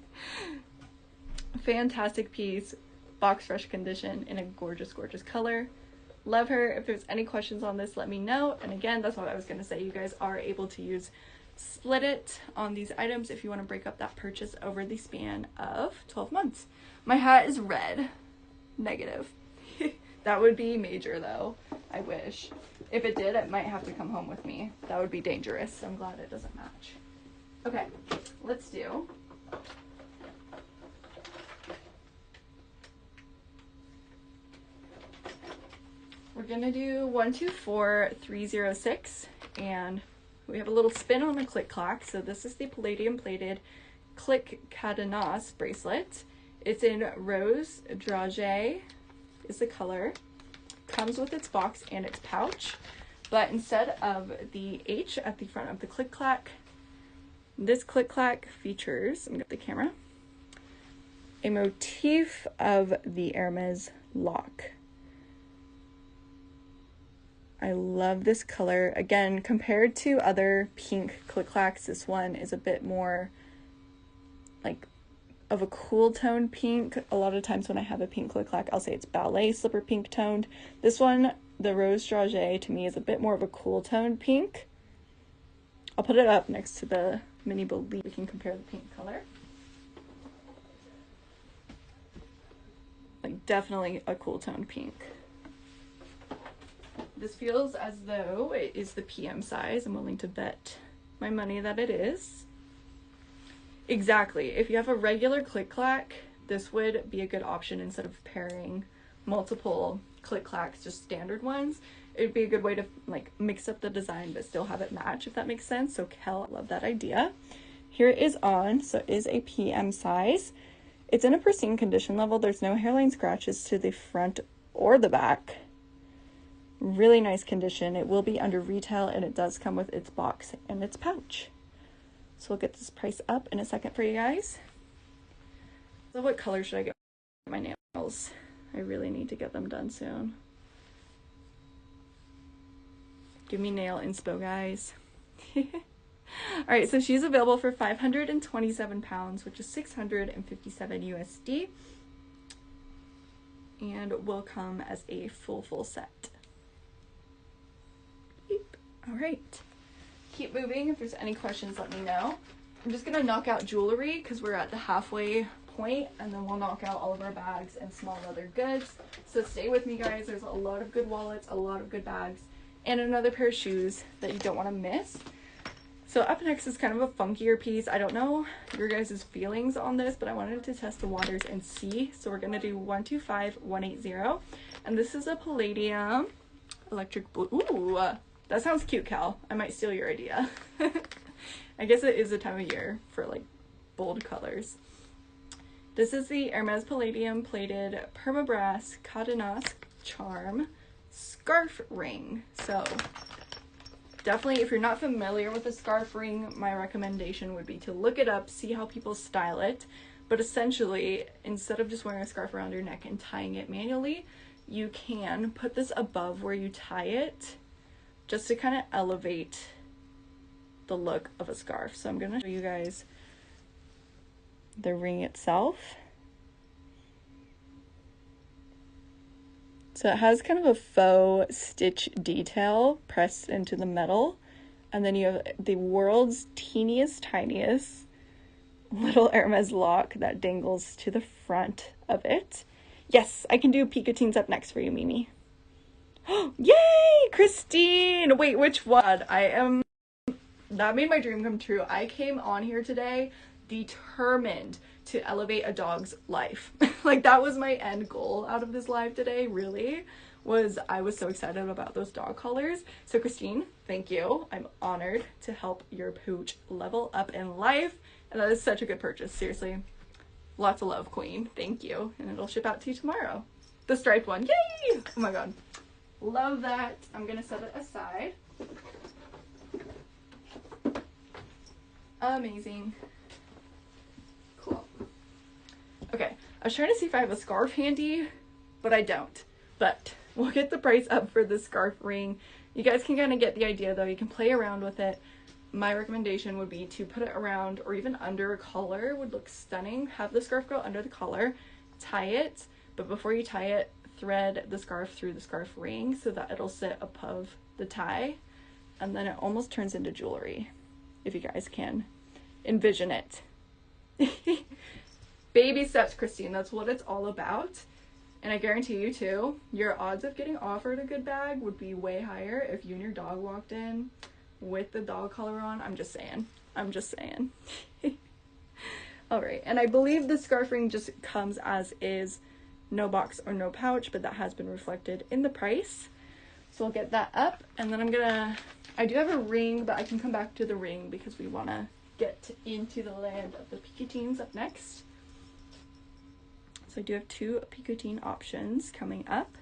Fantastic piece. Box fresh condition in a gorgeous, gorgeous color. Love her. If there's any questions on this, let me know. And again, that's what I was going to say. You guys are able to use split it on these items if you want to break up that purchase over the span of 12 months. My hat is red. Negative. That would be major though. I wish. If it did, it might have to come home with me. That would be dangerous. So I'm glad it doesn't match. Okay, let's do. We're gonna do 124306, and we have a little spin on the click clack. So this is the palladium plated click cadenas bracelet. It's in rose dragé is the color. Comes with its box and its pouch, but instead of the H at the front of the click clack, this click clack features, let me get the camera, a motif of the Hermès lock. I love this color. Again, compared to other pink click clacks, this one is a bit more like of a cool tone pink. A lot of times when I have a pink click clack, I'll say it's ballet slipper pink toned. This one, the rose dragé, to me is a bit more of a cool toned pink. I'll put it up next to the mini bolide. We can compare the pink color. Like definitely a cool toned pink. This feels as though it is the PM size. I'm willing to bet my money that it is. Exactly. If you have a regular click clack, this would be a good option instead of pairing multiple click clacks, just standard ones. It would be a good way to like mix up the design but still have it match, if that makes sense. So Kel, I love that idea. Here it is on, so it is a PM size. It's in a pristine condition level. There's no hairline scratches to the front or the back. Really nice condition. It will be under retail and it does come with its box and its pouch. So we'll get this price up in a second for you guys. So what color should I get my nails? I really need to get them done soon. Give me nail inspo, guys. Alright, so she's available for 527 pounds, which is 657 USD. And will come as a full set. Alright. Keep moving. If there's any questions, let me know. I'm just gonna knock out jewelry because we're at the halfway point, and then we'll knock out all of our bags and small leather goods. So stay with me, guys. There's a lot of good wallets, a lot of good bags, and another pair of shoes that you don't want to miss. So up next is kind of a funkier piece. I don't know your guys' feelings on this, but I wanted to test the waters and see. So we're gonna do 125180, and this is a palladium electric blue. Ooh, that sounds cute, Cal. I might steal your idea. I guess it is the time of year for like bold colors. This is the Hermès Palladium plated permabrass cadenas charm scarf ring. So definitely, if you're not familiar with a scarf ring, my recommendation would be to look it up, see how people style it. But essentially, instead of just wearing a scarf around your neck and tying it manually, you can put this above where you tie it, just to kind of elevate the look of a scarf. So I'm going to show you guys the ring itself. So it has kind of a faux stitch detail pressed into the metal. And then you have the world's tiniest little Hermès lock that dangles to the front of it. Yes, I can do Picatines up next for you, Mimi. Yay, Christine! Wait, which one? That made my dream come true. I came on here today determined to elevate a dog's life. Like, that was my end goal out of this live today, really, I was so excited about those dog collars. So Christine, thank you. I'm honored to help your pooch level up in life. And that is such a good purchase, seriously. Lots of love, queen. Thank you. And it'll ship out to you tomorrow. The striped one. Yay! Oh my god. Love that. I'm gonna set it aside. Amazing. Cool. Okay, I was trying to see if I have a scarf handy, but I don't. But we'll get the price up for the scarf ring. You guys can kind of get the idea though. You can play around with it. My recommendation would be to put it around or even under a collar. Would look stunning. Have the scarf go under the collar, tie it, but before you tie it, thread the scarf through the scarf ring so that it'll sit above the tie, and then it almost turns into jewelry, if you guys can envision it. Baby steps, Christine. That's what it's all about. And I guarantee you too, your odds of getting offered a good bag would be way higher if you and your dog walked in with the dog collar on. I'm just saying. All right, and I believe the scarf ring just comes as is, no box or no pouch, but that has been reflected in the price. So I'll get that up, and then I do have a ring, but I can come back to the ring because we want to get into the land of the picotines up next. So I do have 2 picotine options coming up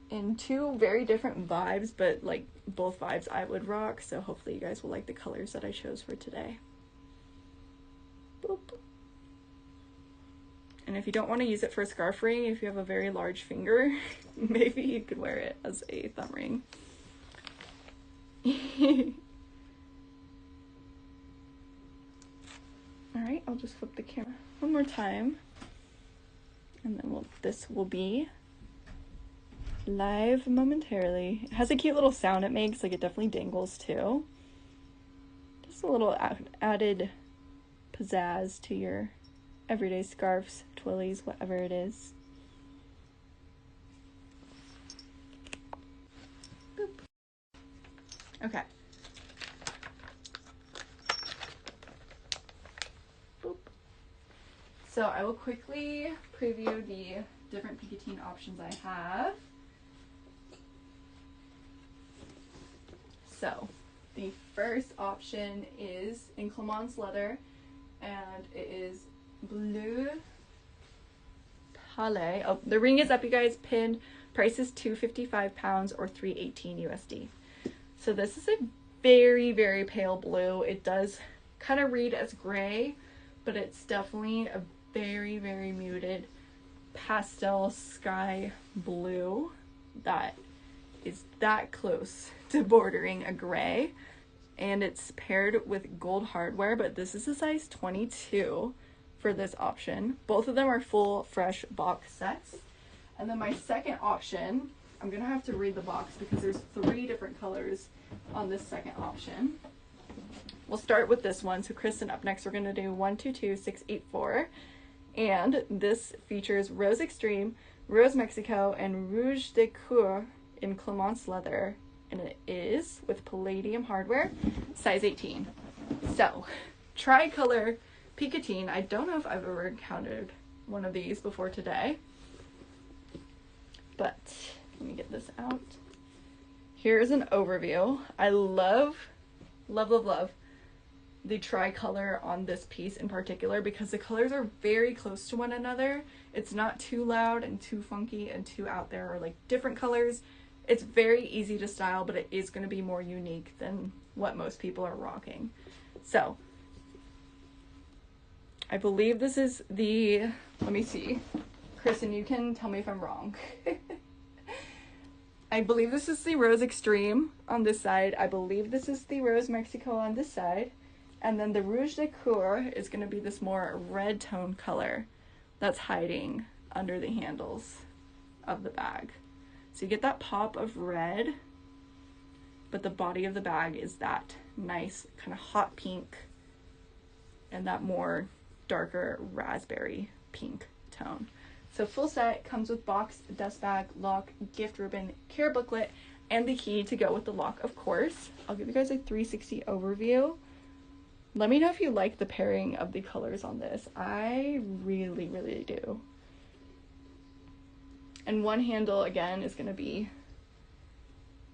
in 2 very different vibes, but like both vibes I would rock, so hopefully you guys will like the colors that I chose for today. Boop. And if you don't want to use it for a scarf ring, if you have a very large finger, maybe you could wear it as a thumb ring. Alright, I'll just flip the camera one more time, and then this will be live momentarily. It has a cute little sound it makes, like it definitely dangles too. Just a little added pizzazz to your everyday scarves, twillies, whatever it is. Boop. Okay. Boop. So I will quickly preview the different picotine options I have. So the first option is in Clemence leather, and it is bleu palais. Oh, the ring is up, you guys, pinned. Price is £255 or $318 USD. So this is a very, very pale blue. It does kind of read as gray, but it's definitely a very, very muted pastel sky blue that is that close to bordering a gray, and it's paired with gold hardware, but this is a size 22 for this option. Both of them are full fresh box sets. And then my second option, I'm gonna have to read the box because there's 3 different colors on this second option. We'll start with this one. So Kristen, up next, we're gonna do 122684, and this features Rose Extreme, Rose Mexico, and Rouge de Coeur in Clemence leather, and it is with palladium hardware, size 18. So tricolor picotine. I don't know if I've ever encountered one of these before today, but let me get this out. Here's an overview. I love, love, love, love the tricolor on this piece in particular because the colors are very close to one another. It's not too loud and too funky and too out there or like different colors. It's very easy to style, but it is going to be more unique than what most people are rocking. So I believe this is the, let me see, Kristen, you can tell me if I'm wrong. I believe this is the Rose Extreme on this side. I believe this is the Rose Mexico on this side. And then the Rouge de Coeur is going to be this more red tone color that's hiding under the handles of the bag. So you get that pop of red, but the body of the bag is that nice kind of hot pink and that more darker raspberry pink tone. So full set comes with box, dust bag, lock, gift ribbon, care booklet, and the key to go with the lock, of course. I'll give you guys a 360 overview. Let me know if you like the pairing of the colors on this. I really, really do. And one handle, again, is going to be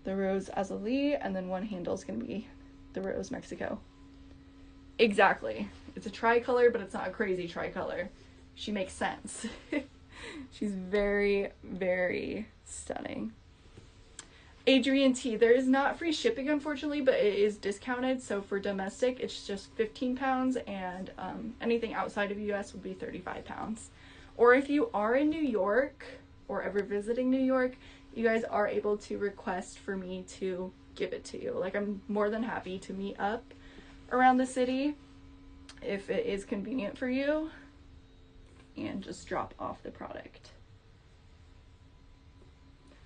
the Rose Azalea, and then one handle is going to be the Rose Mexico. Exactly. It's a tricolor, but it's not a crazy tricolor. She makes sense. She's very, very stunning. Adrian T. There is not free shipping, unfortunately, but it is discounted. So for domestic, it's just £15, and anything outside of US would be £35. Or if you are in New York or ever visiting New York, you guys are able to request for me to give it to you. Like, I'm more than happy to meet up around the city if it is convenient for you and just drop off the product.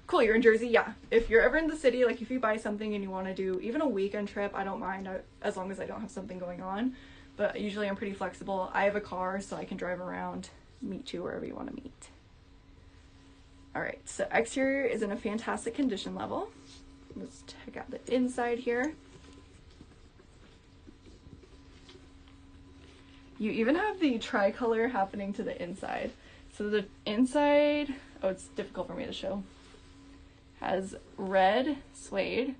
Cool, you're in Jersey? Yeah. If you're ever in the city, like if you buy something and you want to do even a weekend trip, I don't mind, as long as I don't have something going on. But usually I'm pretty flexible. I have a car, so I can drive around, meet you wherever you want to meet. Alright, so exterior is in a fantastic condition level. Let's check out the inside here. You even have the tricolor happening to the inside. So the inside, oh, it's difficult for me to show, has red suede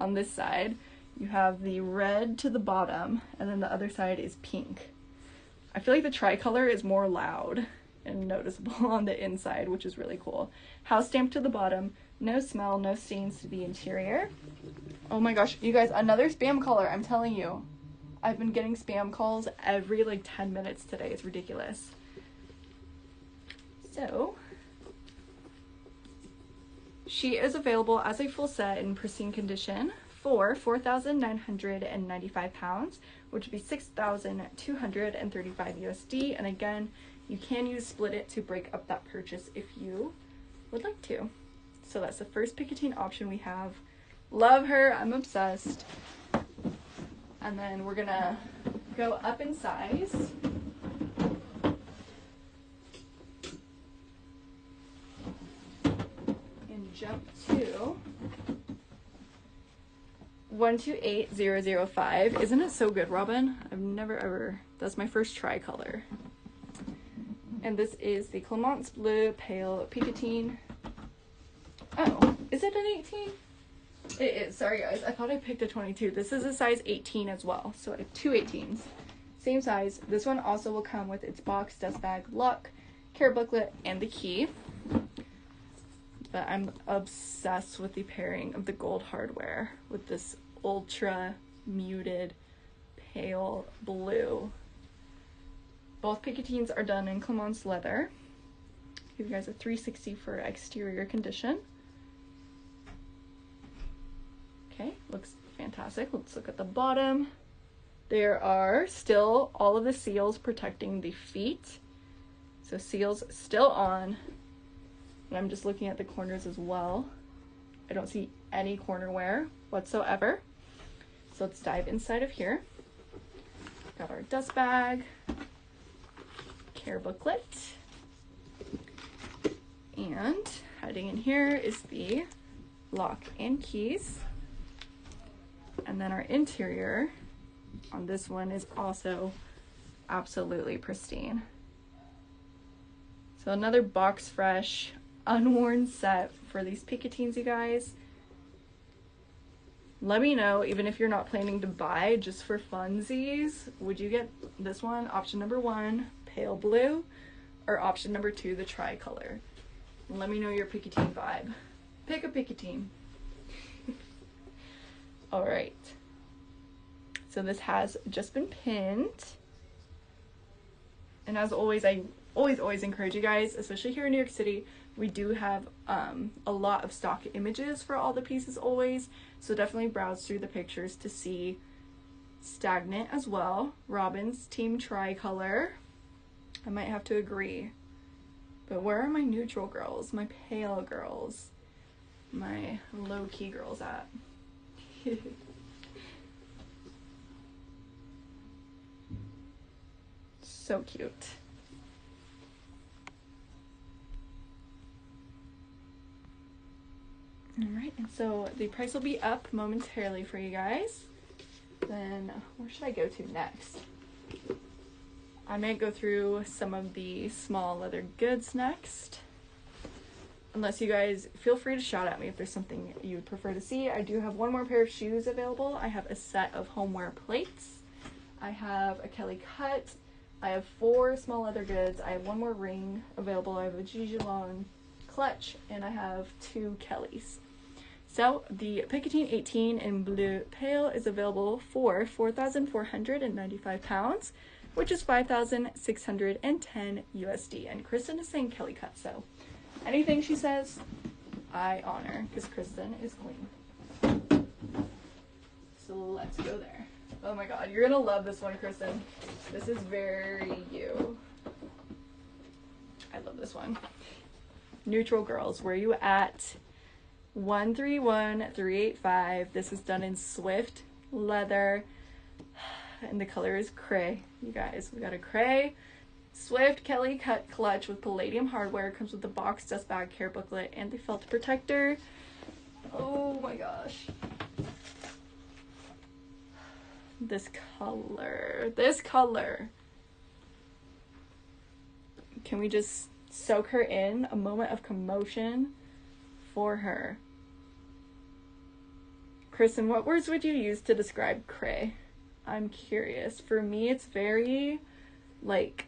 on this side. You have the red to the bottom, and then the other side is pink. I feel like the tricolor is more loud and noticeable on the inside, which is really cool. House stamp to the bottom, no smell, no stains to the interior. Oh my gosh, you guys, another spam caller, I'm telling you. I've been getting spam calls every like 10 minutes today. It's ridiculous. So, she is available as a full set in pristine condition for £4,995, which would be $6,235 USD. And again, you can use Split It to break up that purchase if you would like to. So that's the first Picotin option we have. Love her, I'm obsessed. And then we're gonna go up in size. And jump to 128005. Isn't it so good, Robin? I've never ever, that's my first tricolor. And this is the Clemence Bleu Pale Picotin. Oh, is it an 18? It is, sorry guys, I thought I picked a 22. This is a size 18 as well, so I have two 18s. Same size. This one also will come with its box, dust bag, lock, care booklet, and the key. But I'm obsessed with the pairing of the gold hardware with this ultra muted pale blue. Both Picotines are done in Clemence leather. Give you guys a 360 for exterior condition. Okay, looks fantastic. Let's look at the bottom. There are still all of the seals protecting the feet. So seals still on. And I'm just looking at the corners as well. I don't see any corner wear whatsoever. So let's dive inside of here. Got our dust bag, care booklet, and hiding in here is the lock and keys. And then our interior on this one is also absolutely pristine. So another box fresh, unworn set for these Picotines, you guys. Let me know, even if you're not planning to buy, just for funsies, would you get this one, option number 1, pale blue, or option number 2, the tricolor? Let me know your Picotine vibe. Pick a Picotine. All right. So this has just been pinned. And as always, I always encourage you guys, especially here in New York City, we do have a lot of stock images for all the pieces always. So definitely browse through the pictures to see Stagnant as well. Robin's team tricolor. I might have to agree. But where are my neutral girls? My pale girls? My low-key girls at? So cute. All right, and so the price will be up momentarily for you guys. Then where should I go to next? I might go through some of the small leather goods next. Unless you guys feel free to shout at me if there's something you would prefer to see. I do have one more pair of shoes available. I have a set of homeware plates. I have a Kelly cut. I have 4 small leather goods. I have one more ring available. I have a Gigelon clutch, and I have 2 Kellys. So the Picotin 18 in Bleu Pale is available for £4,495, which is $5,610 USD. And Kristen is saying Kelly cut, so anything she says, I honor, because Kristen is queen. So let's go there. Oh my god, you're gonna love this one, Kristen. This is very you. I love this one. Neutral girls, where you at? 131385. This is done in Swift leather, and the color is cray. You guys, we got a cray Swift Kelly cut clutch with palladium hardware. Comes with the box, dust bag, care booklet, and the felt protector. Oh my gosh. This color. Can we just soak her in? A moment of commotion for her. Kristen, what words would you use to describe cray? I'm curious. For me, it's very, like,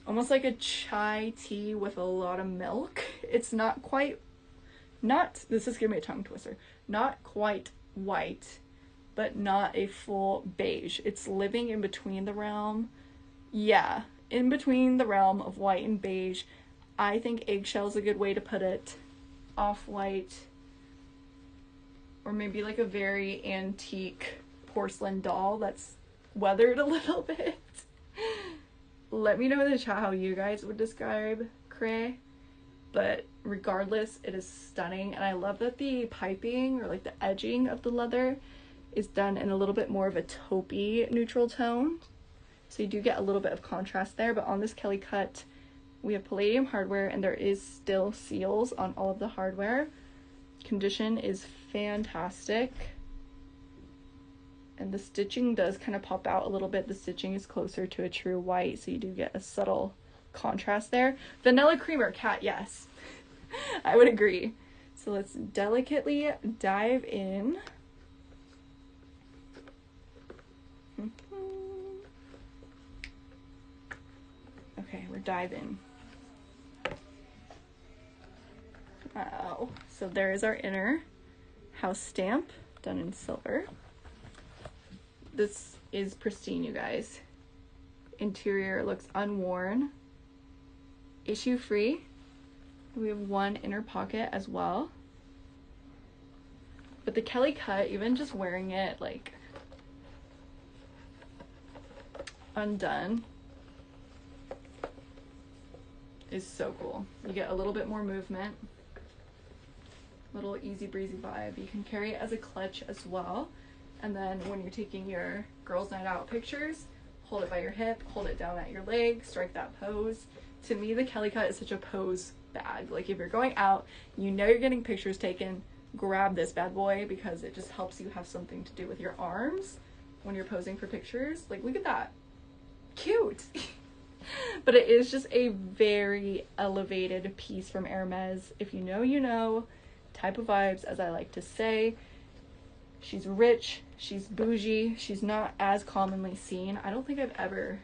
almost like a chai tea with a lot of milk. It's not quite, this is giving me a tongue twister, not quite white, but not a full beige. It's living in between the realm. Yeah, in between the realm of white and beige. I think eggshell is a good way to put it. Off-white, or maybe like a very antique porcelain doll that's weathered a little bit. Let me know in the chat how you guys would describe cray, but regardless, it is stunning. And I love that the piping, or like the edging of the leather, is done in a little bit more of a taupey neutral tone, so you do get a little bit of contrast there. But on this Kelly cut, we have palladium hardware, and there is still seals on all of the hardware. Condition is fantastic, and the stitching does kind of pop out a little bit. The stitching is closer to a true white, so you do get a subtle contrast there. Vanilla creamer, Cat, yes. I would agree. So let's delicately dive in. Okay, we're diving. Wow. So there is our inner house stamp done in silver. This is pristine, you guys. Interior looks unworn, issue free. We have one inner pocket as well. But the Kelly cut, even just wearing it like undone, is so cool. You get a little bit more movement, little easy breezy vibe. You can carry it as a clutch as well, and then when you're taking your girls night out pictures, hold it by your hip, hold it down at your leg, strike that pose. To me, the Kelly cut is such a pose bag. Like if you're going out, you know you're getting pictures taken, grab this bad boy, because it just helps you have something to do with your arms when you're posing for pictures. Like look at that, cute. But it is just a very elevated piece from Hermès. If you know, you know, type of vibes, as I like to say. She's rich, she's bougie, she's not as commonly seen. I don't think I've ever,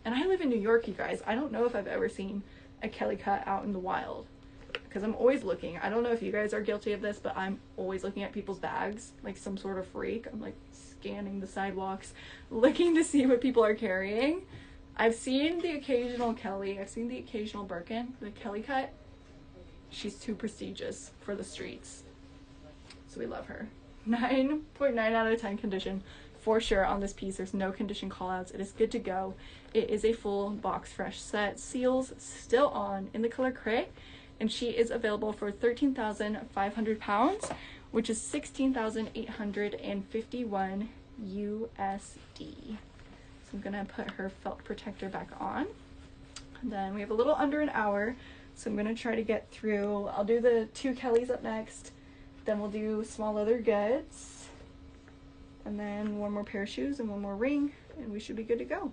and I live in New York, you guys, I don't know if I've ever seen a Kelly cut out in the wild, because I'm always looking. I don't know if you guys are guilty of this, but I'm always looking at people's bags like some sort of freak. I'm like scanning the sidewalks, looking to see what people are carrying. I've seen the occasional Kelly, I've seen the occasional Birkin. The Kelly cut, she's too prestigious for the streets, so we love her. 9.9 out of 10 condition for sure on this piece. There's no condition callouts. It is good to go. It is a full box fresh set. Seals still on in the color cray, and she is available for 13,500 pounds, which is 16,851 USD. I'm gonna put her felt protector back on. And then we have a little under an hour, so I'm gonna try to get through. I'll do the 2 Kellys up next, then we'll do small leather goods, and then one more pair of shoes and one more ring, and we should be good to go.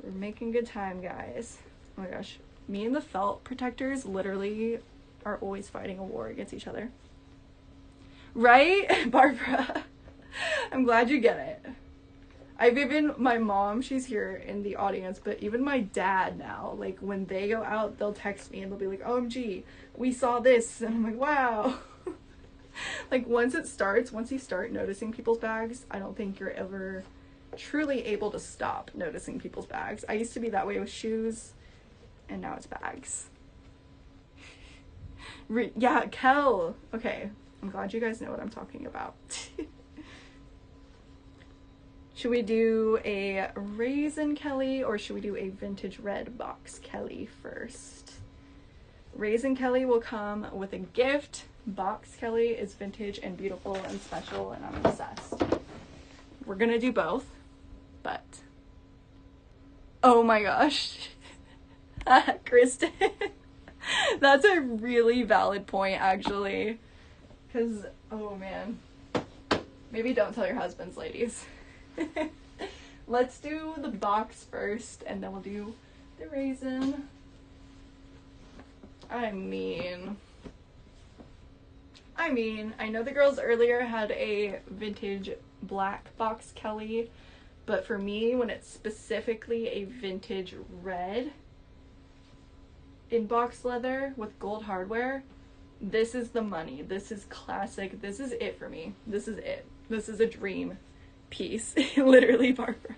We're making good time, guys. Oh my gosh, me and the felt protectors literally are always fighting a war against each other, right? Barbara, I'm glad you get it. I've even, my mom, she's here in the audience, but even my dad now, like when they go out, they'll text me and they'll be like, OMG, we saw this. And I'm like, wow. Like once you start noticing people's bags, I don't think you're ever truly able to stop noticing people's bags. I used to be that way with shoes, and now it's bags. Yeah, Kel. Okay, I'm glad you guys know what I'm talking about. Should we do a Raisin Kelly, or should we do a vintage red box Kelly first? Raisin Kelly will come with a gift. Box Kelly is vintage and beautiful and special, and I'm obsessed. We're gonna do both, but oh my gosh. Kristen, that's a really valid point actually, because oh man, maybe don't tell your husbands, ladies. Let's do the box first, and then we'll do the raisin. I mean, I mean, I know the girls earlier had a vintage black box Kelly, but for me, when it's specifically a vintage red in box leather with gold hardware, this is the money. This is classic. This is it for me. This is it. This is a dream piece. Literally, Barbara.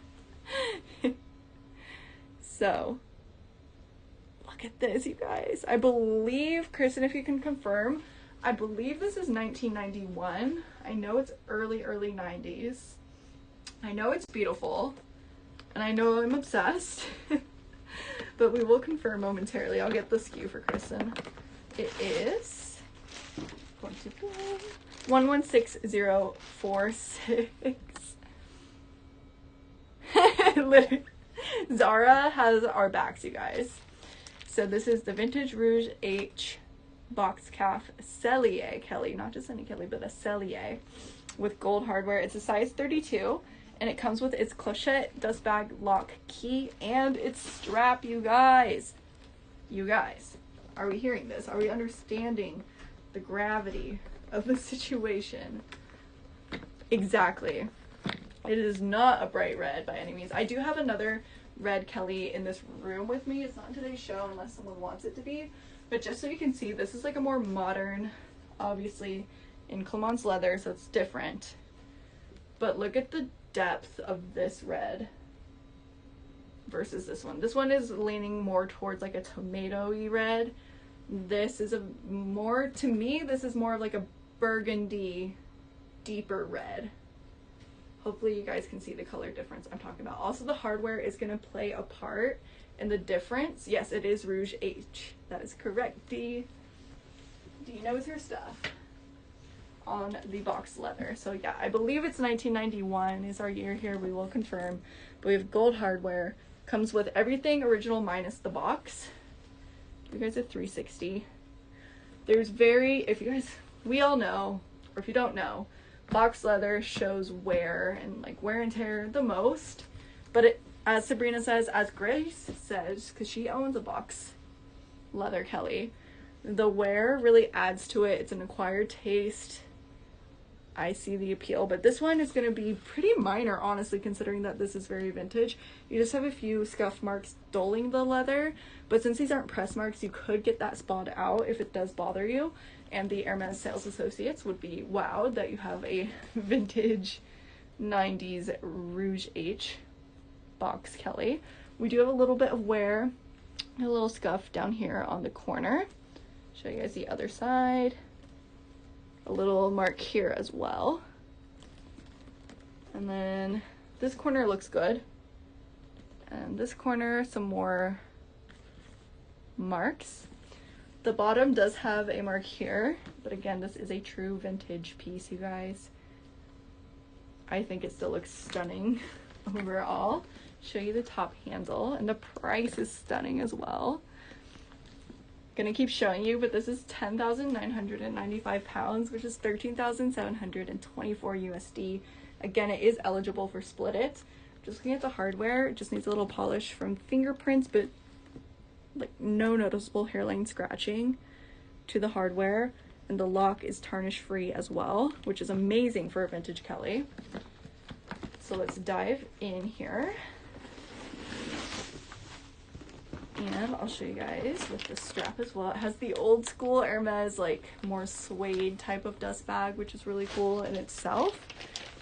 So, look at this, you guys. I believe, Kristen, if you can confirm, I believe this is 1991. I know it's early 90s. I know it's beautiful. And I know I'm obsessed. But we will confirm momentarily. I'll get the SKU for Kristen. It is 116046. Literally. Zara has our backs, you guys. So this is the Vintage Rouge H box calf Cellier Kelly, not just any Kelly, but a Cellier with gold hardware. It's a size 32, and it comes with its clochette, dust bag, lock, key, and its strap, you guys. You guys, are we hearing this? Are we understanding the gravity of the situation? Exactly. It is not a bright red by any means. I do have another red Kelly in this room with me. It's not in today's show unless someone wants it to be. But just so you can see, this is like a more modern, obviously in Clemence leather, so it's different. But look at the depth of this red versus this one. This one is leaning more towards like a tomato-y red. This is a more, to me, this is more of like a burgundy, deeper red. Hopefully you guys can see the color difference I'm talking about. Also, the hardware is going to play a part in the difference. Yes, it is Rouge H. That is correct. D knows her stuff on the box leather. So yeah, I believe it's 1991 is our year here. We will confirm. But we have gold hardware. Comes with everything original minus the box. You guys are 360. There's if you guys, we all know, or if you don't know, box leather shows wear and like wear and tear the most. But it, as Sabrina says, as Grace says, because she owns a box leather Kelly, the wear really adds to it. It's an acquired taste. I see the appeal, but this one is going to be pretty minor, honestly, considering that this is very vintage. You just have a few scuff marks doling the leather, but since these aren't press marks, you could get that spot out if it does bother you. And the Hermès sales associates would be wowed that you have a vintage 90s Rouge H box Kelly. We do have a little bit of wear, a little scuff down here on the corner. Show you guys the other side. A little mark here as well. And then this corner looks good. And this corner, some more marks. The bottom does have a mark here, but again, this is a true vintage piece, you guys. I think it still looks stunning overall. Show you the top handle, and the price is stunning as well. Gonna keep showing you, but this is 10,995 pounds, which is 13,724 USD. Again, it is eligible for split it. Just looking at the hardware, it just needs a little polish from fingerprints, but like no noticeable hairline scratching to the hardware, and the lock is tarnish free as well, which is amazing for a vintage Kelly. So let's dive in here. And I'll show you guys with the strap as well. It has the old school Hermès, like more suede type of dust bag, which is really cool in itself.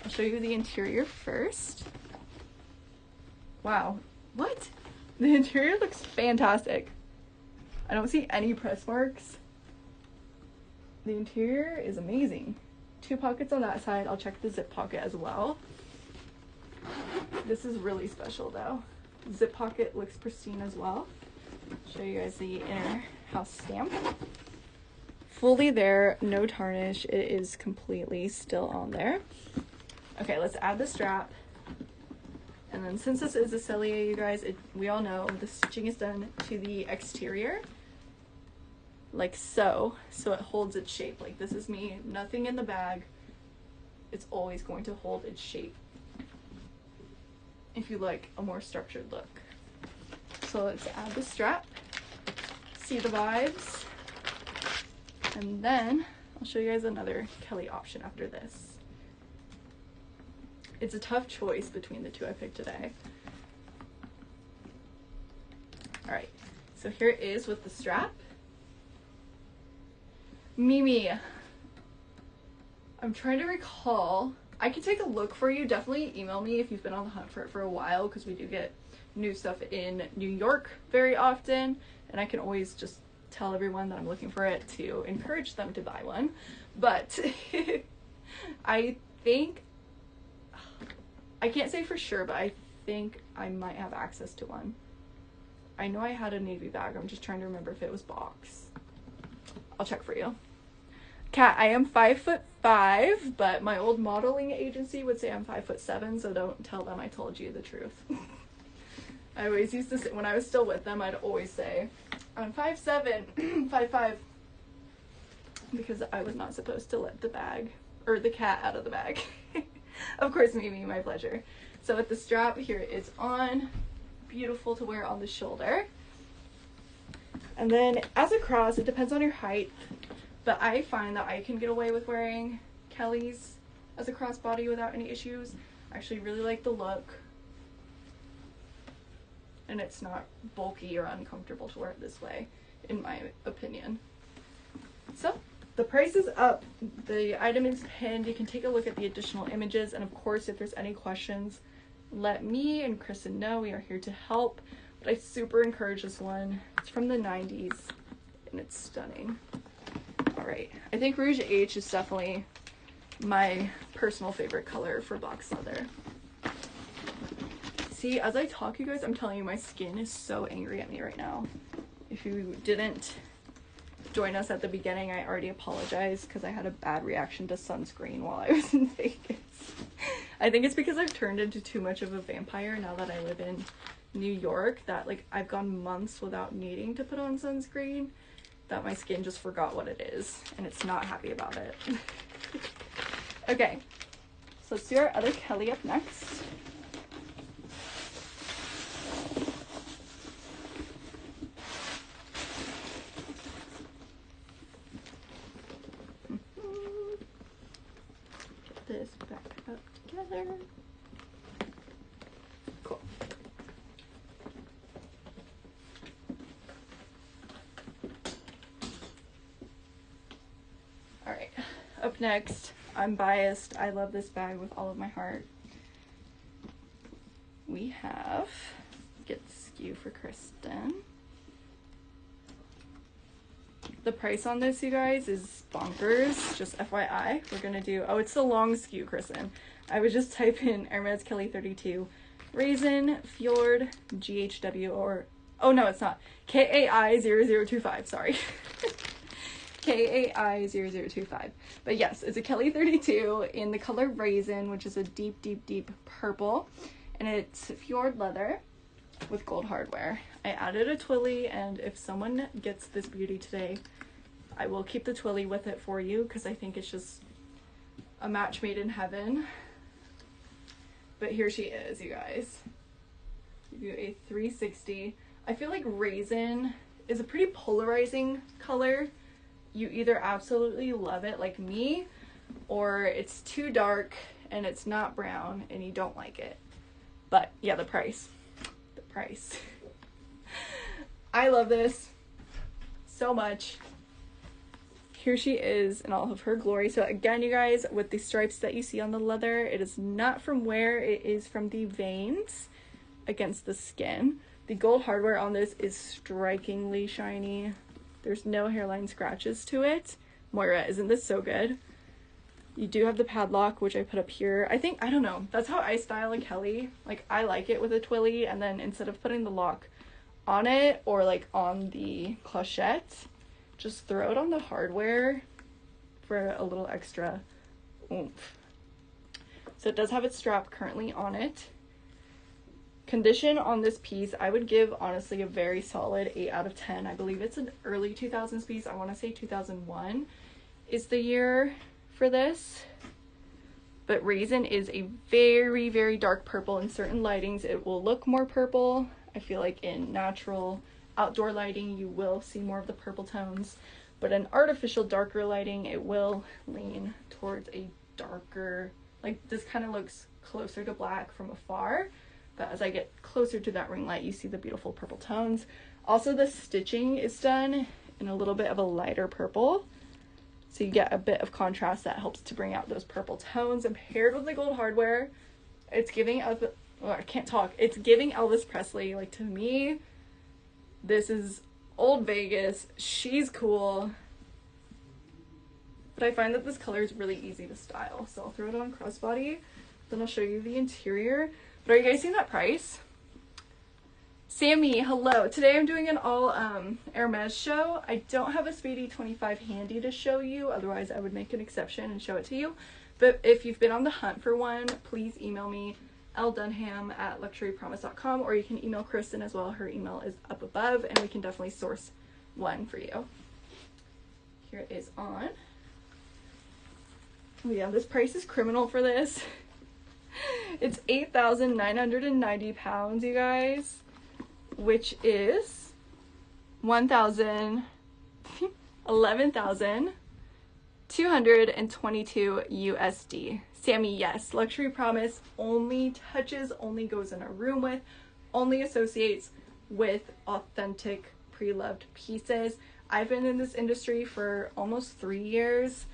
I'll show you the interior first. Wow, what? The interior looks fantastic. I don't see any press marks. The interior is amazing. 2 pockets on that side. I'll check the zip pocket as well. This is really special though. Zip pocket looks pristine as well. Show you guys the inner house stamp. Fully there, no tarnish. It is completely still on there. Okay, let's add the strap. And then since this is a Cellier, you guys, we all know the stitching is done to the exterior. Like so it holds its shape. Like this is me, nothing in the bag. It's always going to hold its shape if you like a more structured look. So let's add the strap, see the vibes, and then I'll show you guys another Kelly option after this. It's a tough choice between the two I picked today. All right, so here it is with the strap. Mimi, I'm trying to recall. I can take a look for you. Definitely email me if you've been on the hunt for it for a while, because we do get new stuff in New York very often, and I can always just tell everyone that I'm looking for it to encourage them to buy one. But I think, I can't say for sure, but I think I might have access to one. I know I had a navy bag. I'm just trying to remember if it was box. I'll check for you. Kat, I am 5'5", but my old modeling agency would say I'm 5'7", so don't tell them I told you the truth. I always used to say, when I was still with them, I'd always say, I'm 5'7", 5'5", because I was not supposed to let the bag, or the cat out of the bag. Of course, Mimi, my pleasure. So with the strap, here it is on. Beautiful to wear on the shoulder. And then as a cross, it depends on your height, but I find that I can get away with wearing Kelly's as a crossbody without any issues. I actually really like the look, and it's not bulky or uncomfortable to wear it this way, in my opinion. So the price is up, the item is pinned. You can take a look at the additional images, and of course, if there's any questions, let me and Kristen know. We are here to help. But I super encourage this one. It's from the 90s and it's stunning. All right, I think Rouge H is definitely my personal favorite color for box leather. See, as I talk, you guys, I'm telling you, my skin is so angry at me right now. If you didn't join us at the beginning, I already apologize because I had a bad reaction to sunscreen while I was in Vegas. I think it's because I've turned into too much of a vampire now that I live in New York, that like I've gone months without needing to put on sunscreen, that my skin just forgot what it is and it's not happy about it. Okay, so let's do our other Kelly up next. Get this back up together. Cool. All right, up next, I'm biased. I love this bag with all of my heart. We have, get skew for Kristen. The price on this, you guys, is bonkers. Just FYI, we're gonna do, oh, it's the long skew, Kristen. I would just type in Hermès Kelly 32 Raisin Fjord GHW, or, oh no, it's not, KAI 0025, sorry. KAI 0025. But yes, it's a Kelly 32 in the color Raisin, which is a deep, deep, deep purple. And it's Fjord leather with gold hardware. I added a twilly, and if someone gets this beauty today, I will keep the twilly with it for you because I think it's just a match made in heaven. But here she is, you guys. Give you a 360. I feel like Raisin is a pretty polarizing color. You either absolutely love it like me, or it's too dark and it's not brown and you don't like it. But yeah, the price. The price. I love this so much. Here she is in all of her glory. So again, you guys, with the stripes that you see on the leather, it is not from wear, it is from the veins against the skin. The gold hardware on this is strikingly shiny. There's no hairline scratches to it. Moira, isn't this so good? You do have the padlock, which I put up here. I think, I don't know, that's how I style a Kelly. Like, I like it with a twilly, and then instead of putting the lock on it or like on the clochette, just throw it on the hardware for a little extra oomph. So it does have its strap currently on it. Condition on this piece, I would give honestly a very solid 8 out of 10. I believe it's an early 2000s piece. I want to say 2001 is the year for this. But Raisin is a very, very dark purple. In certain lightings, it will look more purple. I feel like in natural outdoor lighting, you will see more of the purple tones. but an artificial darker lighting, it will lean towards a darker, like this kind of looks closer to black from afar, but as I get closer to that ring light, you see the beautiful purple tones. Also, the stitching is done in a little bit of a lighter purple, so you get a bit of contrast that helps to bring out those purple tones. And paired with the gold hardware, it's giving I can't talk. It's giving Elvis Presley. Like, to me, this is old Vegas. She's cool. But I find that this color is really easy to style. So I'll throw it on crossbody. Then I'll show you the interior. But are you guys seeing that price? Sammy, hello. Today I'm doing an all Hermès show. I don't have a Speedy 25 handy to show you. Otherwise, I would make an exception and show it to you. But if you've been on the hunt for one, please email me, ldunham@luxurypromise.com, or you can email Kristen as well. Her email is up above, and we can definitely source one for you. Here it is on. Oh yeah, this price is criminal for this. It's 8,990 pounds, you guys, which is 11,222 USD. Sammy, yes, Luxury Promise only touches, only goes in a room with, only associates with authentic pre-loved pieces. I've been in this industry for almost 3 years.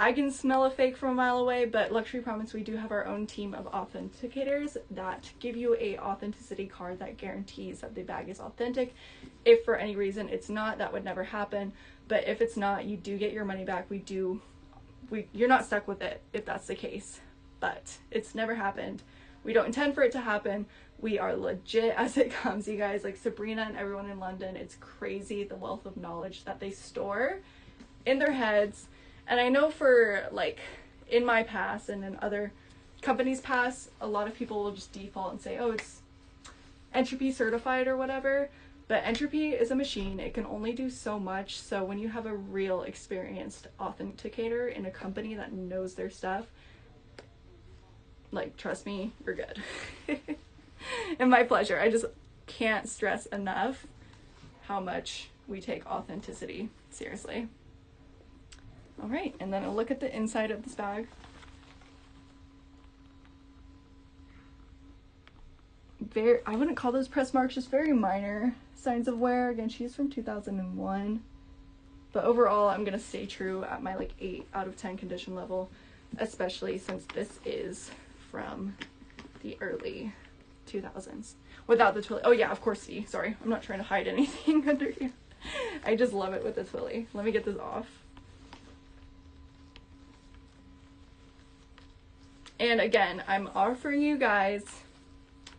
I can smell a fake from a mile away, but Luxury Promise, we do have our own team of authenticators that give you a authenticity card that guarantees that the bag is authentic. If for any reason it's not, that would never happen. But if it's not, you do get your money back. You're not stuck with it if that's the case, but it's never happened. We don't intend for it to happen. We are legit as it comes, you guys. Like Sabrina and everyone in London, it's crazy the wealth of knowledge that they store in their heads. And I know for, like, in my past and in other companies' past, a lot of people will just default and say, oh, it's Entropy certified or whatever. But Entropy is a machine. It can only do so much. So when you have a real experienced authenticator in a company that knows their stuff, like, trust me, you're good. And my pleasure. I just can't stress enough how much we take authenticity seriously. All right, and then a look at the inside of this bag. I wouldn't call those press marks, just very minor signs of wear. Again, she's from 2001. But overall, I'm gonna stay true at my like 8 out of 10 condition level, especially since this is from the early 2000s. Without the twilly. Oh yeah, of course, see, sorry. I'm not trying to hide anything under here. I just love it with the twilly. Let me get this off. And again, I'm offering you guys,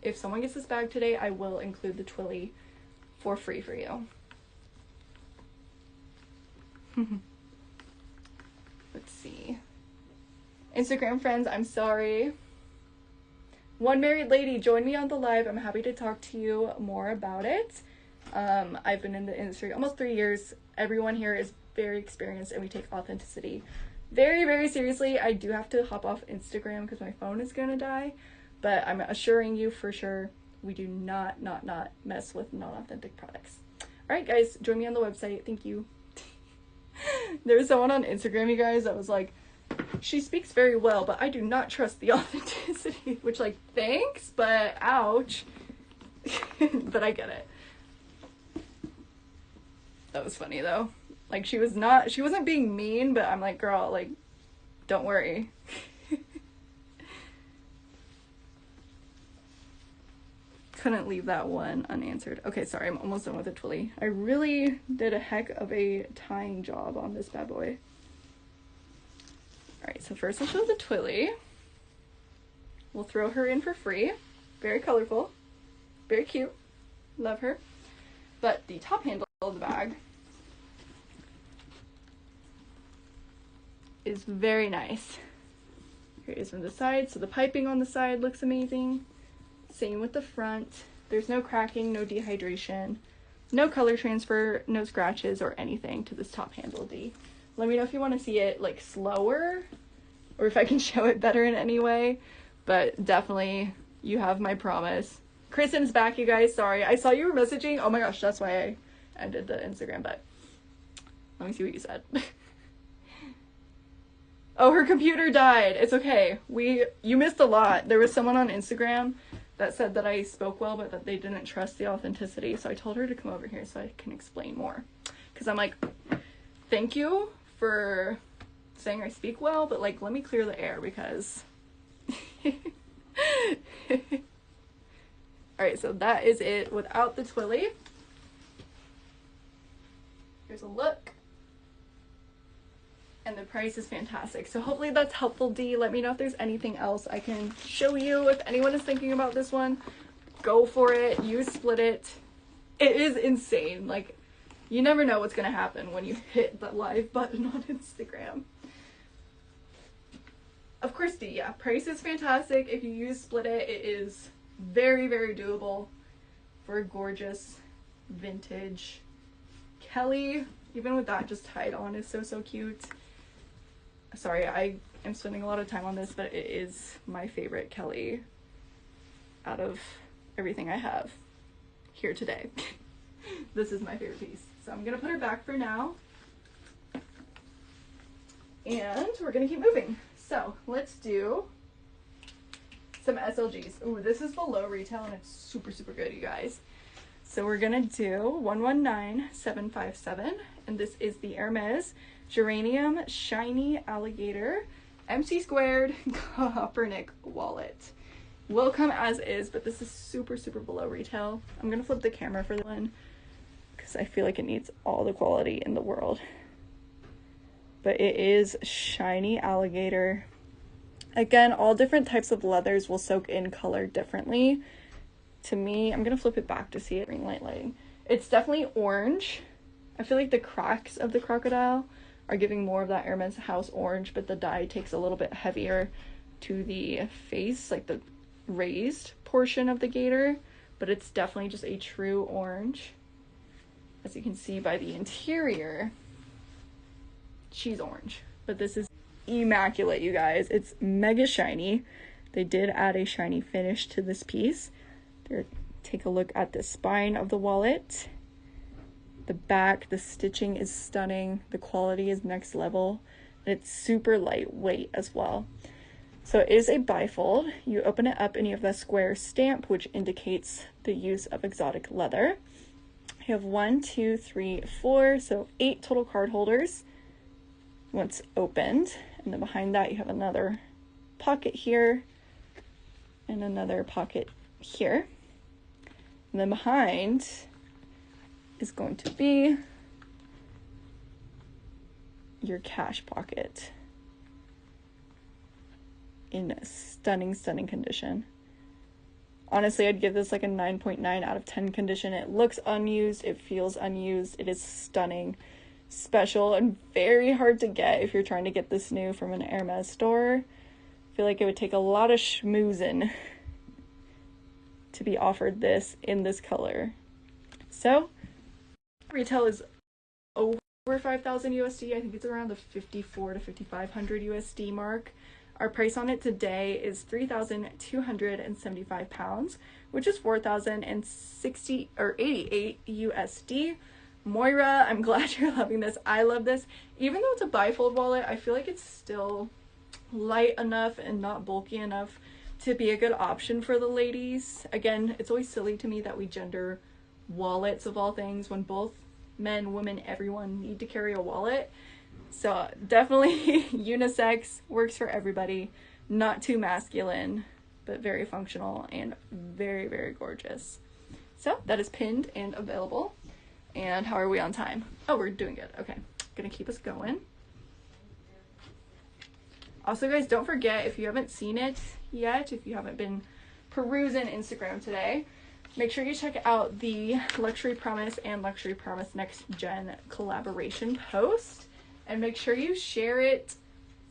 if someone gets this bag today, I will include the twilly for free for you. Let's see. Instagram friends, I'm sorry. One married lady, join me on the live. I'm happy to talk to you more about it. I've been in the industry almost 3 years. Everyone here is very experienced and we take authenticity very, very seriously. I do have to hop off Instagram because my phone is gonna die, but I'm assuring you for sure we do not mess with non-authentic products. All right, guys, join me on the website. Thank you. There was someone on Instagram, you guys, that was like, she speaks very well, but I do not trust the authenticity, which, like, thanks, but ouch. But I get it. That was funny though. Like, she wasn't being mean, but I'm like, girl, like, don't worry. Couldn't leave that one unanswered. Okay, sorry, I'm almost done with the twilly. I really did a heck of a tying job on this bad boy. Alright, so first I'll show the twilly. We'll throw her in for free. Very colorful. Very cute. Love her. But the top handle of the bag is very nice. Here it is from the side. So the piping on the side looks amazing. Same with the front. There's no cracking, no dehydration, no color transfer, no scratches or anything to this top handle D. Let me know if you want to see it like slower or if I can show it better in any way, but definitely you have my promise. Kristen's back, you guys. Sorry, I saw you were messaging. Oh my gosh, that's why I ended the Instagram, but Let me see what you said. Oh, her computer died. It's okay. You missed a lot. There was someone on Instagram that said that I spoke well, but that they didn't trust the authenticity. So I told her to come over here so I can explain more. Because I'm like, thank you for saying I speak well, but like, let me clear the air because... Alright, so that is it without the twilly. Here's a look. And the price is fantastic. So hopefully that's helpful, D. Let me know if there's anything else I can show you. If anyone is thinking about this one, go for it. You split it. It is insane. Like, you never know what's going to happen when you hit the live button on Instagram. Of course, D, yeah. Price is fantastic. If you use split it, it is very, very doable for a gorgeous vintage Kelly. Even with that just tied on is so, so cute. Sorry, I am spending a lot of time on this, but it is my favorite Kelly out of everything I have here today. This is my favorite piece. So I'm going to put her back for now. And we're going to keep moving. So let's do some SLGs. Ooh, this is below retail and it's super, super good, you guys. So we're going to do 119757. And this is the Hermès Geranium Shiny Alligator MC Squared Coppernick Wallet. Will come as is, but this is super, super below retail. I'm going to flip the camera for the one because I feel like it needs all the quality in the world. But it is shiny alligator. Again, all different types of leathers will soak in color differently. To me, I'm going to flip it back to see it. Ring light lighting. It's definitely orange. I feel like the cracks of the crocodile are giving more of that Hermès house orange, but the dye takes a little bit heavier to the face, like the raised portion of the gator, but it's definitely just a true orange. As you can see by the interior, she's orange, but this is immaculate, you guys. It's mega shiny. They did add a shiny finish to this piece. There, take a look at the spine of the wallet. The back, the stitching is stunning. The quality is next level. And it's super lightweight as well. So it is a bifold. You open it up and you have the square stamp, which indicates the use of exotic leather. You have 1, 2, 3, 4, so 8 total card holders once opened. And then behind that you have another pocket here and another pocket here. And then behind is going to be your cash pocket in a stunning, stunning condition. Honestly, I'd give this like a 9.9 out of 10 condition. It looks unused, it feels unused, it is stunning, special, and very hard to get if you're trying to get this new from an Hermès store. I feel like it would take a lot of schmoozing to be offered this in this color. So retail is over 5,000 USD. I think it's around the 54 to 5,500 USD mark. Our price on it today is 3,275 pounds, which is 4,060 or 88 USD. Moira, I'm glad you're loving this. I love this. Even though it's a bifold wallet, I feel like it's still light enough and not bulky enough to be a good option for the ladies. Again, it's always silly to me that we gender wallets of all things when both men, women, everyone need to carry a wallet. So definitely unisex, works for everybody. Not too masculine, but very functional and very, very gorgeous. So that is pinned and available. And how are we on time? Oh, we're doing good. Okay, gonna keep us going. Also, guys, don't forget, if you haven't seen it yet, if you haven't been perusing Instagram today, make sure you check out the Luxury Promise and Luxury Promise Next Gen collaboration post. And make sure you share it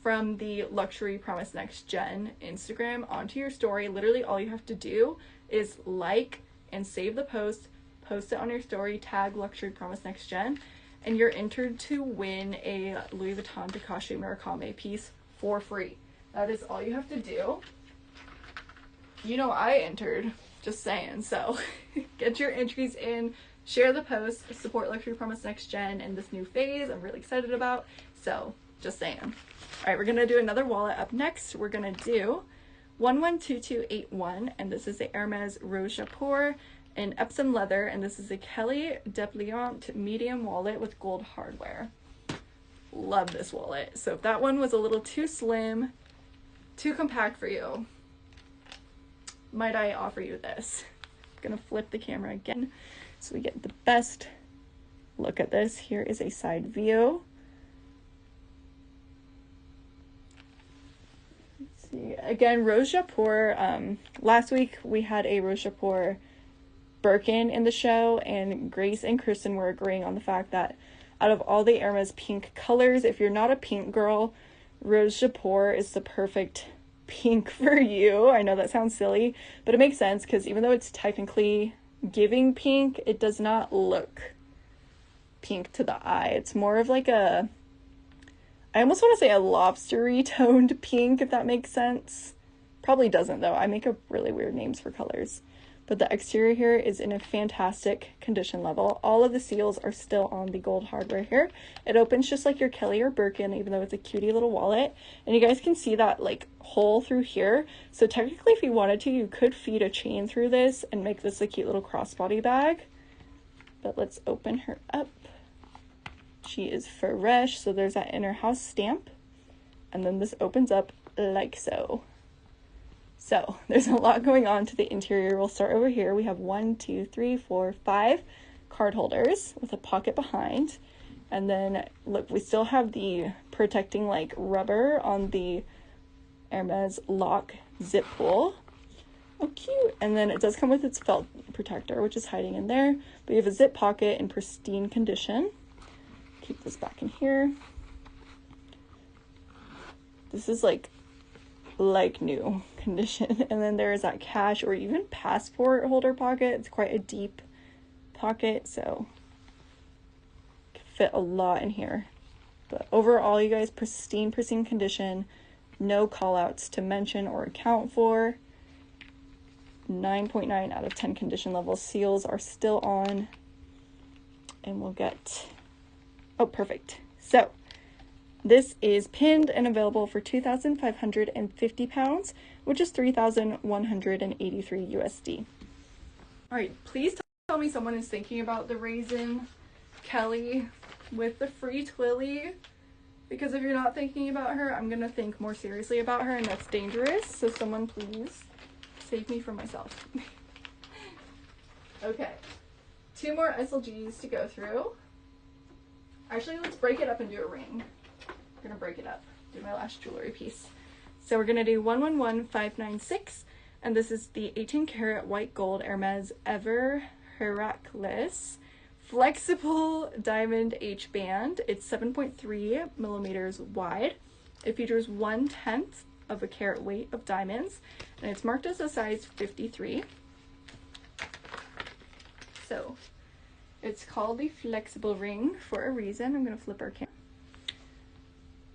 from the Luxury Promise Next Gen Instagram onto your story. Literally all you have to do is like and save the post it on your story, tag Luxury Promise Next Gen, and you're entered to win a Louis Vuitton Takashi Murakami piece for free. That is all you have to do. You know I entered, just saying. So get your entries in, share the post, support Luxury Promise Next Gen in this new phase I'm really excited about. So just saying. All right, we're gonna do another wallet up next. We're gonna do 112281, and this is the Hermès Rose Chapeau in Epsom leather, and this is a Kelly Depliant medium wallet with gold hardware. Love this wallet. So if that one was a little too slim, too compact for you, might I offer you this? I'm gonna flip the camera again so we get the best look at this. Here is a side view. Let's see, again, Rose Chapeau. Last week we had a Rose Chapeau Birkin in the show, and Grace and Kristen were agreeing on the fact that out of all the Hermès pink colors, if you're not a pink girl, Rose Chapeau is the perfect pink for you. I know that sounds silly, but it makes sense because even though it's technically giving pink, it does not look pink to the eye. It's more of like a, I almost want to say a lobstery toned pink, if that makes sense. Probably doesn't though. I make up really weird names for colors. But the exterior here is in a fantastic condition level. All of the seals are still on the gold hardware here. It opens just like your Kelly or Birkin, even though it's a cutie little wallet. And you guys can see that like hole through here. So technically if you wanted to, you could feed a chain through this and make this a cute little crossbody bag. But let's open her up. She is fresh, so there's that inner house stamp. And then this opens up like so. So there's a lot going on to the interior. We'll start over here. We have 1, 2, 3, 4, 5 card holders with a pocket behind. And then look, we still have the protecting like rubber on the Hermès lock zip pull. Oh, cute. And then it does come with its felt protector, which is hiding in there. But you have a zip pocket in pristine condition. Keep this back in here. This is like new condition. And then there is that cash or even passport holder pocket. It's quite a deep pocket, so can fit a lot in here. But overall, you guys, pristine condition. No call outs to mention or account for. 9.9 out of 10 condition level. Seals are still on. And we'll get, oh, perfect. So this is pinned and available for 2,550 pounds, which is 3,183 USD. All right, please tell me someone is thinking about the Raisin Kelly with the free twilly, because if you're not thinking about her, I'm gonna think more seriously about her, and that's dangerous. So someone please save me from myself. Okay, 2 more SLGs to go through. Actually, let's break it up and do a ring. I'm gonna break it up, do my last jewelry piece. So we're gonna do 111596, and this is the 18 karat white gold Hermès Ever Heracles flexible diamond H band. It's 7.3 millimeters wide. It features 1/10 of a carat weight of diamonds, and it's marked as a size 53. So it's called the flexible ring for a reason. I'm gonna flip our camera.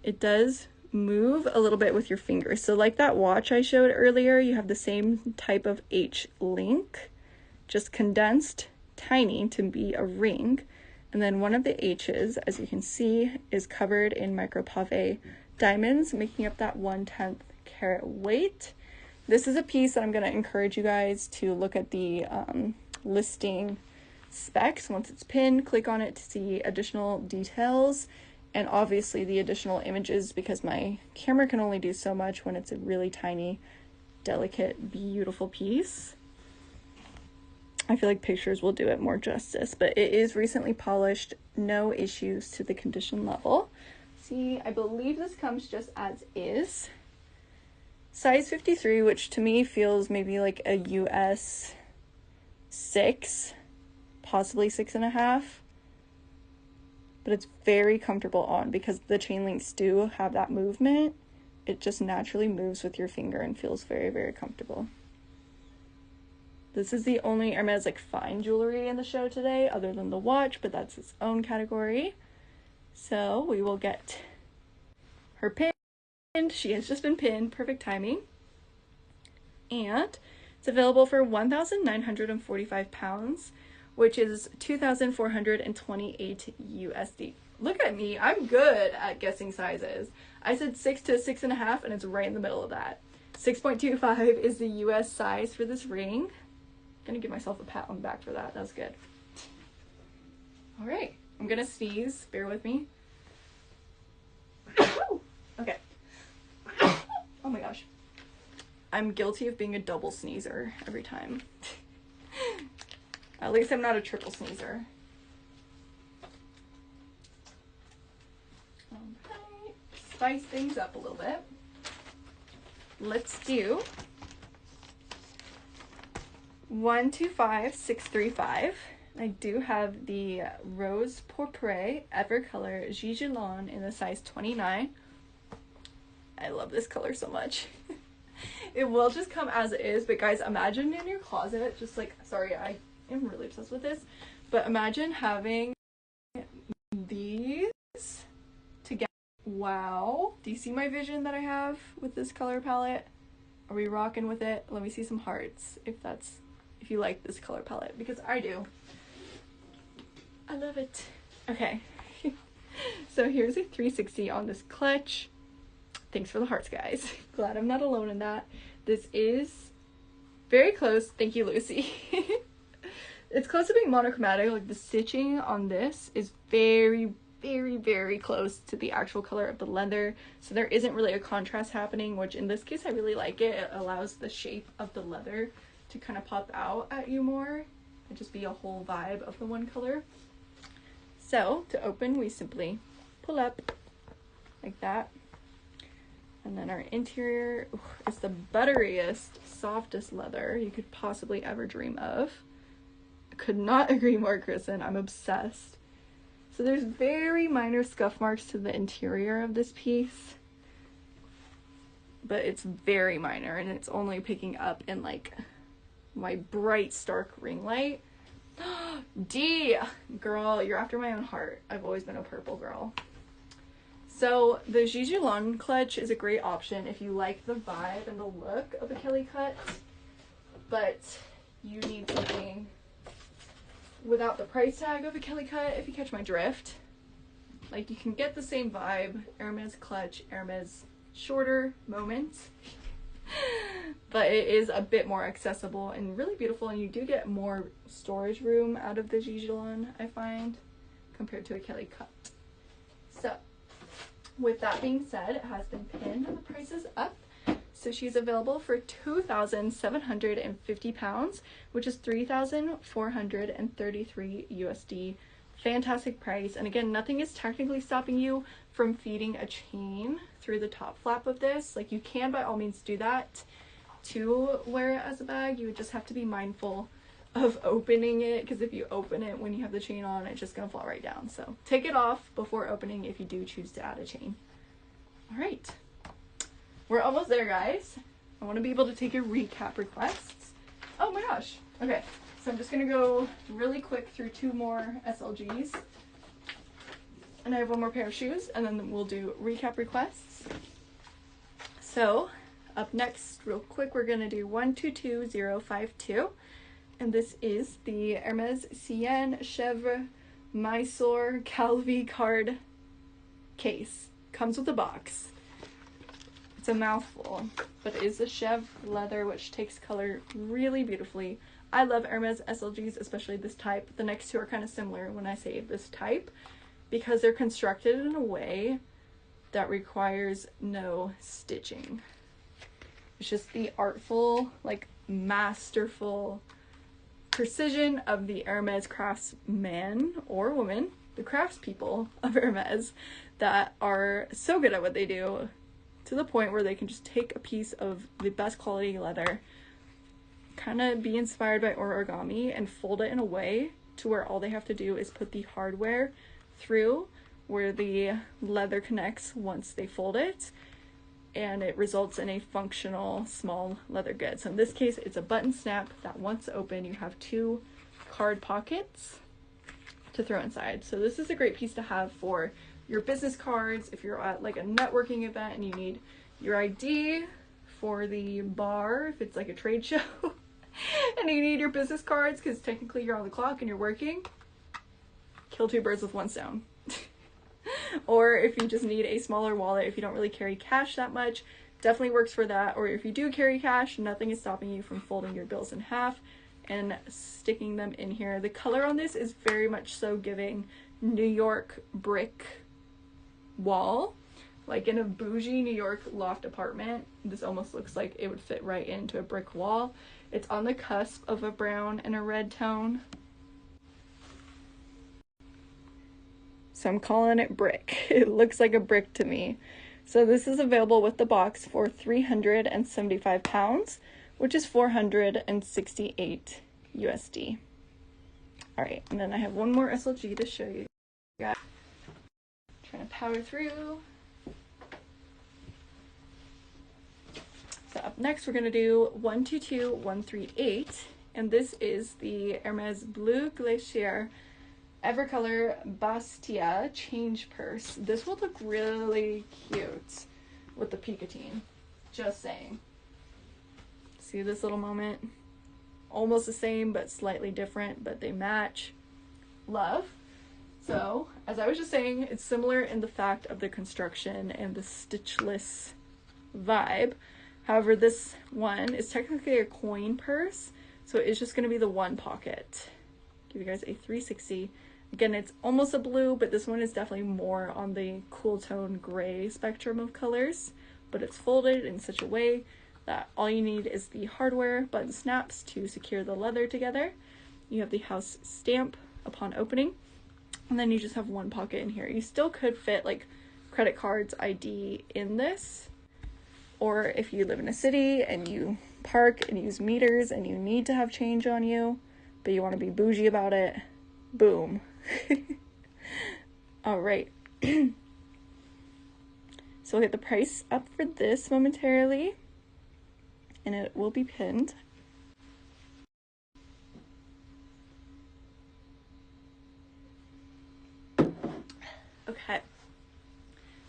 It does move a little bit with your fingers. So like that watch I showed earlier, you have the same type of H link, just condensed tiny to be a ring. And then one of the H's, as you can see, is covered in micro pave diamonds, making up that 1/10 carat weight. This is a piece that I'm going to encourage you guys to look at the listing specs. Once it's pinned, click on it to see additional details. And obviously the additional images, because my camera can only do so much when it's a really tiny, delicate, beautiful piece. I feel like pictures will do it more justice, but it is recently polished, no issues to the condition level. See, I believe this comes just as is. Size 53, which to me feels maybe like a US 6, possibly 6.5. But it's very comfortable on because the chain links do have that movement. It just naturally moves with your finger and feels very, very comfortable. This is the only Hermès like fine jewelry in the show today, other than the watch, but that's its own category. So we will get her pinned. She has just been pinned, perfect timing. And it's available for 1,945 pounds, which is 2,428 USD. Look at me, I'm good at guessing sizes. I said 6 to 6.5 and it's right in the middle of that. 6.25 is the US size for this ring. I'm gonna give myself a pat on the back for that. That was good. All right, I'm gonna sneeze. Bear with me. Okay. Oh my gosh. I'm guilty of being a double sneezer every time. At least I'm not a triple sneezer. Alright, spice things up a little bit. Let's do 125635. I do have the Rose Pourpre Evercolor Gigelon in the size 29. I love this color so much. It will just come as it is, but guys, imagine in your closet, just like, sorry, I am really obsessed with this, but imagine having these together. Wow. Do you see my vision that I have with this color palette? Are we rocking with it? Let me see some hearts if you like this color palette, because I do. I love it. Okay. So here's a 360 on this clutch. Thanks for the hearts, guys. Glad I'm not alone in that. This is very close. Thank you, Lucy. It's close to being monochromatic. Like, the stitching on this is very, very, very close to the actual color of the leather. So there isn't really a contrast happening, which in this case I really like it. It allows the shape of the leather to kind of pop out at you more and just be a whole vibe of the one color. So to open, we simply pull up like that. And then our interior is the butteriest, softest leather you could possibly ever dream of. I could not agree more, Kristen. I'm obsessed. So there's very minor scuff marks to the interior of this piece, but it's very minor, and it's only picking up in like my bright, stark ring light. D! Girl, you're after my own heart. I've always been a purple girl. So the Gigelon clutch is a great option if you like the vibe and the look of a Kelly cut, but you need something without the price tag of a Kelly cut, if you catch my drift. Like, you can get the same vibe, Hermès clutch, Hermès shorter moment, but it is a bit more accessible and really beautiful, and you do get more storage room out of the Gigelon, I find, compared to a Kelly cut. So with that being said, it has been pinned and the price is up. So she's available for 2,750 pounds, which is 3,433 USD. Fantastic price. And again, nothing is technically stopping you from feeding a chain through the top flap of this. Like, you can by all means do that to wear it as a bag. You would just have to be mindful of opening it, because if you open it when you have the chain on, it's just gonna fall right down. So take it off before opening if you do choose to add a chain. All right, we're almost there, guys. I want to be able to take your recap requests. Oh my gosh. Okay, so I'm just gonna go really quick through two more SLGs, and I have one more pair of shoes, and then we'll do recap requests. So up next, real quick, we're gonna do 122052. And this is the Hermès Sienne Chèvre Mysore Calvi card case. Comes with a box. It's a mouthful, but it is a Chèvre leather, which takes color really beautifully. I love Hermès SLGs, especially this type. The next two are kind of similar when I say this type, because they're constructed in a way that requires no stitching. It's just the artful, like, masterful precision of the Hermès craftsman or woman, the craftspeople of Hermès, that are so good at what they do, to the point where they can just take a piece of the best quality leather, kind of be inspired by origami, and fold it in a way to where all they have to do is put the hardware through where the leather connects once they fold it, and it results in a functional small leather good. So in this case, it's a button snap that once open, you have two card pockets to throw inside. So this is a great piece to have for your business cards, if you're at like a networking event and you need your ID for the bar, if it's like a trade show. and you need your business cards because technically you're on the clock and you're working, kill two birds with one stone. Or if you just need a smaller wallet, if you don't really carry cash that much, definitely works for that. Or if you do carry cash, nothing is stopping you from folding your bills in half and sticking them in here. The color on this is very much so giving New York brick wall. Like in a bougie New York loft apartment, this almost looks like it would fit right into a brick wall. It's on the cusp of a brown and a red tone. So I'm calling it brick. It looks like a brick to me. So this is available with the box for 375 pounds, which is 468 USD. All right, and then I have one more SLG to show you guys. Trying to power through. So up next, we're gonna do 122138, and this is the Hermès Bleu Glacier Evercolor Bastia change purse. This will look really cute with the Picotine. Just saying. See this little moment? Almost the same, but slightly different, but they match. Love. So, as I was just saying, it's similar in the fact of the construction and the stitchless vibe. However, this one is technically a coin purse, so it's just going to be the one pocket. Give you guys a 360. Again, it's almost a blue, but this one is definitely more on the cool tone gray spectrum of colors, but it's folded in such a way that all you need is the hardware button snaps to secure the leather together. You have the house stamp upon opening, and then you just have one pocket in here. You still could fit like credit cards, ID in this, or if you live in a city and you park and use meters and you need to have change on you, but you want to be bougie about it, boom. All right. So we'll get the price up for this momentarily, and it will be pinned. Okay.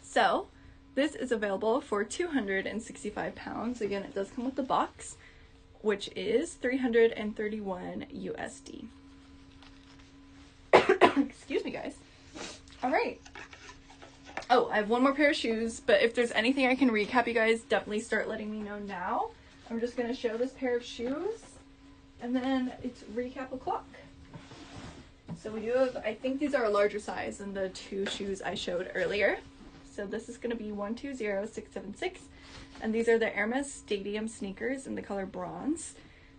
So this is available for 265 pounds. Again, it does come with the box, which is 331 USD. Excuse me, guys. All right. Oh, I have one more pair of shoes, but if there's anything I can recap, you guys definitely start letting me know now. I'm just going to show this pair of shoes, and then it's recap o'clock. So we do have, I think these are a larger size than the two shoes I showed earlier. So this is going to be 120676, and these are the Hermès Stadium sneakers in the color bronze.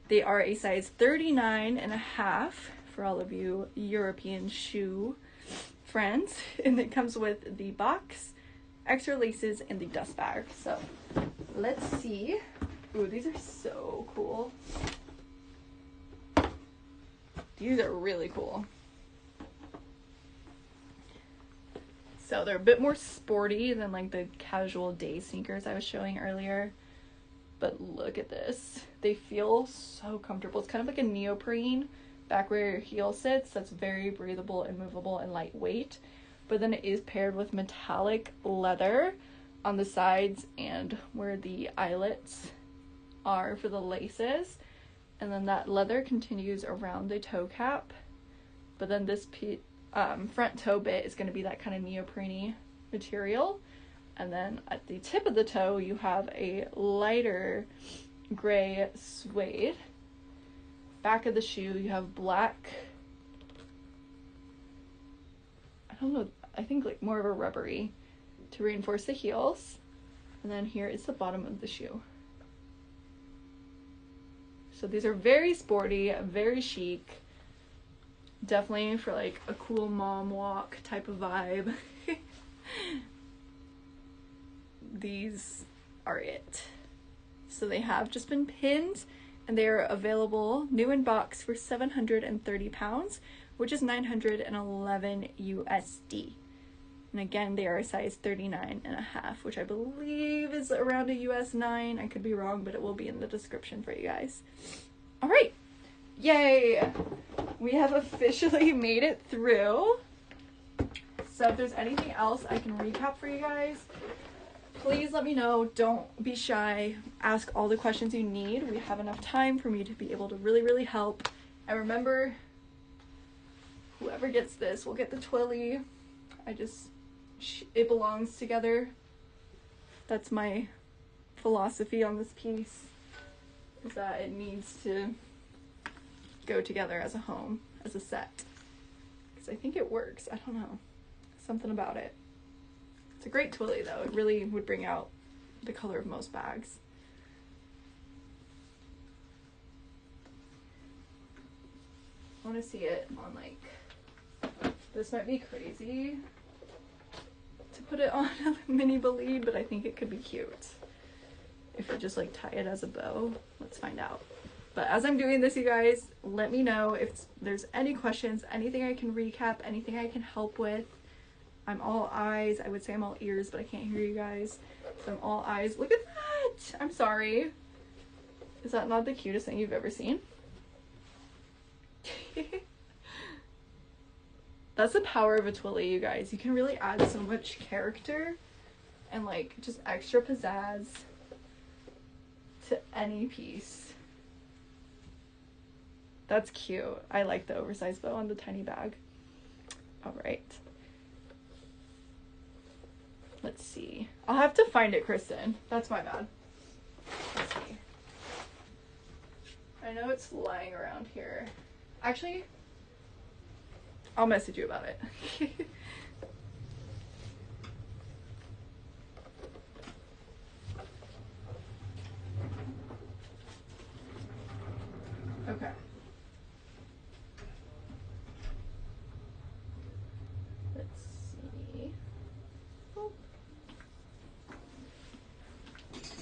They are a size 39.5 for all of you European shoe friends, and it comes with the box, extra laces, and the dust bag. So let's see. Ooh, these are so cool. These are really cool. So they're a bit more sporty than like the casual day sneakers I was showing earlier. But look at this. They feel so comfortable. It's kind of like a neoprene back where your heel sits. That's very breathable and movable and lightweight. But then it is paired with metallic leather on the sides and where the eyelets are for the laces. And then that leather continues around the toe cap. But then this front toe bit is going to be that kind of neoprene material. And then at the tip of the toe, you have a lighter gray suede. Back of the shoe, you have black, I don't know, I think like more of a rubbery to reinforce the heels. And then here is the bottom of the shoe. So these are very sporty, very chic. Definitely for like a cool mom walk type of vibe. These are it. So they have just been pinned, and they are available new in box for 730 pounds, which is 911 USD. And again, they are a size 39.5, which I believe is around a US 9. I could be wrong, but it will be in the description for you guys. All right. Yay! We have officially made it through. So if there's anything else I can recap for you guys, please let me know. Don't be shy. Ask all the questions you need. We have enough time for me to be able to really help. And remember, whoever gets this will get the twilly. It belongs together. That's my philosophy on this piece, is that it needs to go together as a home, as a set. Because I think it works. I don't know. Something about it. It's a great twilly though. It really would bring out the color of most bags. I want to see it on like, this might be crazy to put it on a mini bead, but I think it could be cute if you just like tie it as a bow. Let's find out. But as I'm doing this, you guys, let me know if there's any questions, anything I can recap, anything I can help with. I'm all eyes. I would say I'm all ears, but I can't hear you guys, so I'm all eyes. Look at that. I'm sorry. Is that not the cutest thing you've ever seen? That's the power of a twilly, you guys. You can really add so much character and like just extra pizzazz to any piece. That's cute. I like the oversized bow on the tiny bag. All right. Let's see. I'll have to find it, Kristen. That's my bad. Let's see. I know it's lying around here. Actually, I'll message you about it. Okay. Let's see. Oh.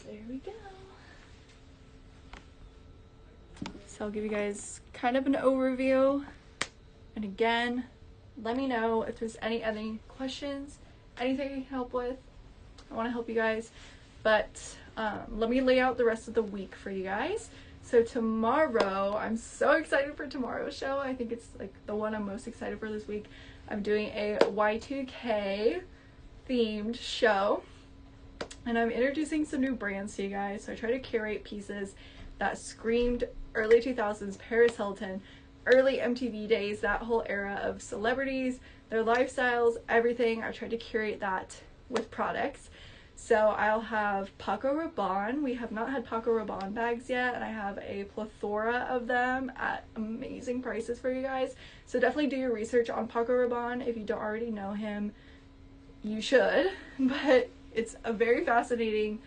There we go. So I'll give you guys kind of an overview. And again, let me know if there's any questions, anything I can help with. I want to help you guys. But let me lay out the rest of the week for you guys. So tomorrow, I'm so excited for tomorrow's show. I think it's like the one I'm most excited for this week. I'm doing a Y2K themed show. And I'm introducing some new brands to you guys. So I try to curate pieces that screamed early 2000s Paris Hilton, early MTV days, that whole era of celebrities, their lifestyles, everything. I tried to curate that with products. So I'll have Paco Rabanne. We have not had Paco Rabanne bags yet, and I have a plethora of them at amazing prices for you guys. So definitely do your research on Paco Rabanne. If you don't already know him, you should. But it's a very fascinating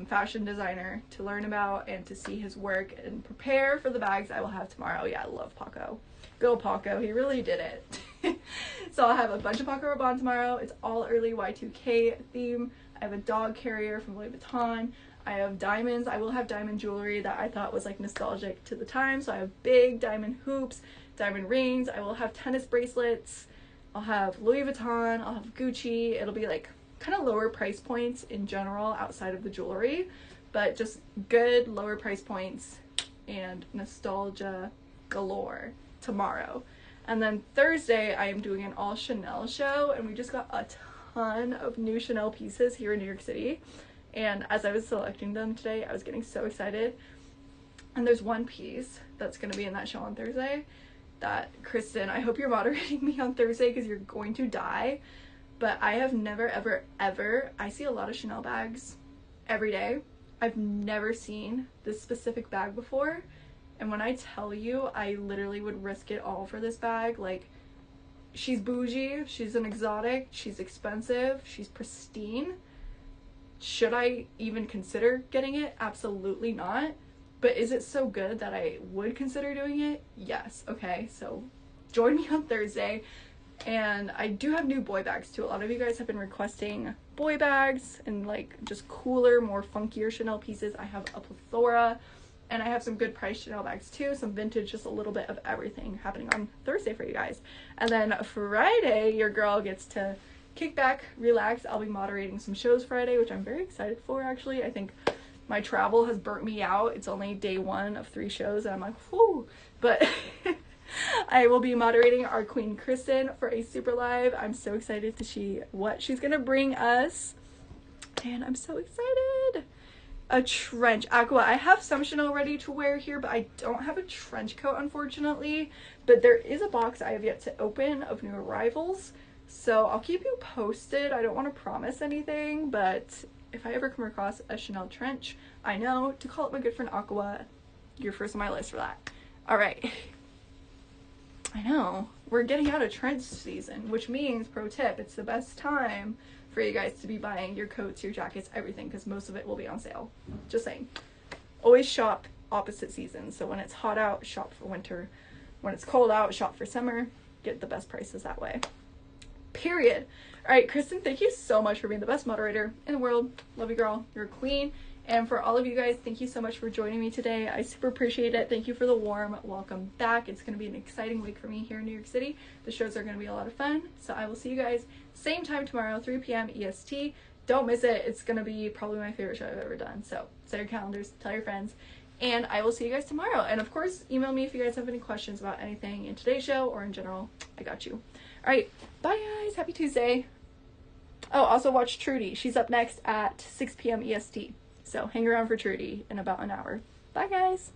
fashion designer to learn about and to see his work and prepare for the bags I will have tomorrow. Yeah, I love Paco. Go Paco, he really did it. So I'll have a bunch of Paco Rabanne tomorrow. It's all early Y2K theme. I have a dog carrier from Louis Vuitton. I have diamonds. I will have diamond jewelry that I thought was like nostalgic to the time. So I have big diamond hoops, diamond rings. I will have tennis bracelets. I'll have Louis Vuitton. I'll have Gucci. It'll be like kind of lower price points in general outside of the jewelry, but just good lower price points and nostalgia galore tomorrow. And then Thursday I am doing an all Chanel show, and we just got a ton of new Chanel pieces here in New York City, and as I was selecting them today I was getting so excited. And there's one piece that's going to be in that show on Thursday that, Kristen, I hope you're moderating me on Thursday because you're going to die. But I have never, ever, I see a lot of Chanel bags every day. I've never seen this specific bag before. And when I tell you, I literally would risk it all for this bag. Like, she's bougie, she's an exotic, she's expensive, she's pristine. Should I even consider getting it? Absolutely not. But is it so good that I would consider doing it? Yes. Okay, so join me on Thursday. And I do have new boy bags too. A lot of you guys have been requesting boy bags and like just cooler, more funkier Chanel pieces. I have a plethora, and I have some good price Chanel bags too, some vintage, just a little bit of everything happening on Thursday for you guys. And then Friday, your girl gets to kick back, relax. I'll be moderating some shows Friday, which I'm very excited for actually. I think my travel has burnt me out. It's only day 1 of 3 shows and I'm like, whoo, but I will be moderating our queen Kristen for a super live. I'm so excited to see what she's gonna bring us. And I'm so excited. A trench. Aqua. I have some Chanel ready to wear here, but I don't have a trench coat, unfortunately. But there is a box I have yet to open of new arrivals. So I'll keep you posted. I don't want to promise anything, but if I ever come across a Chanel trench, I know to call up my good friend Aqua. You're first on my list for that. All right. I know. We're getting out of trench season, which means, pro tip, it's the best time for you guys to be buying your coats, your jackets, everything, because most of it will be on sale. Just saying. Always shop opposite seasons. So when it's hot out, shop for winter. When it's cold out, shop for summer. Get the best prices that way. Period. All right, Kristen, thank you so much for being the best moderator in the world. Love you, girl. You're a queen. And for all of you guys, thank you so much for joining me today. I super appreciate it. Thank you for the warm welcome back. It's going to be an exciting week for me here in New York City. The shows are going to be a lot of fun. So I will see you guys same time tomorrow, 3 p.m. EST. Don't miss it. It's going to be probably my favorite show I've ever done. So set your calendars, tell your friends, and I will see you guys tomorrow. And of course, email me if you guys have any questions about anything in today's show or in general. I got you. All right. Bye, guys. Happy Tuesday. Oh, also watch Trudy. She's up next at 6 p.m. EST. So hang around for Trudy in about an hour. Bye, guys.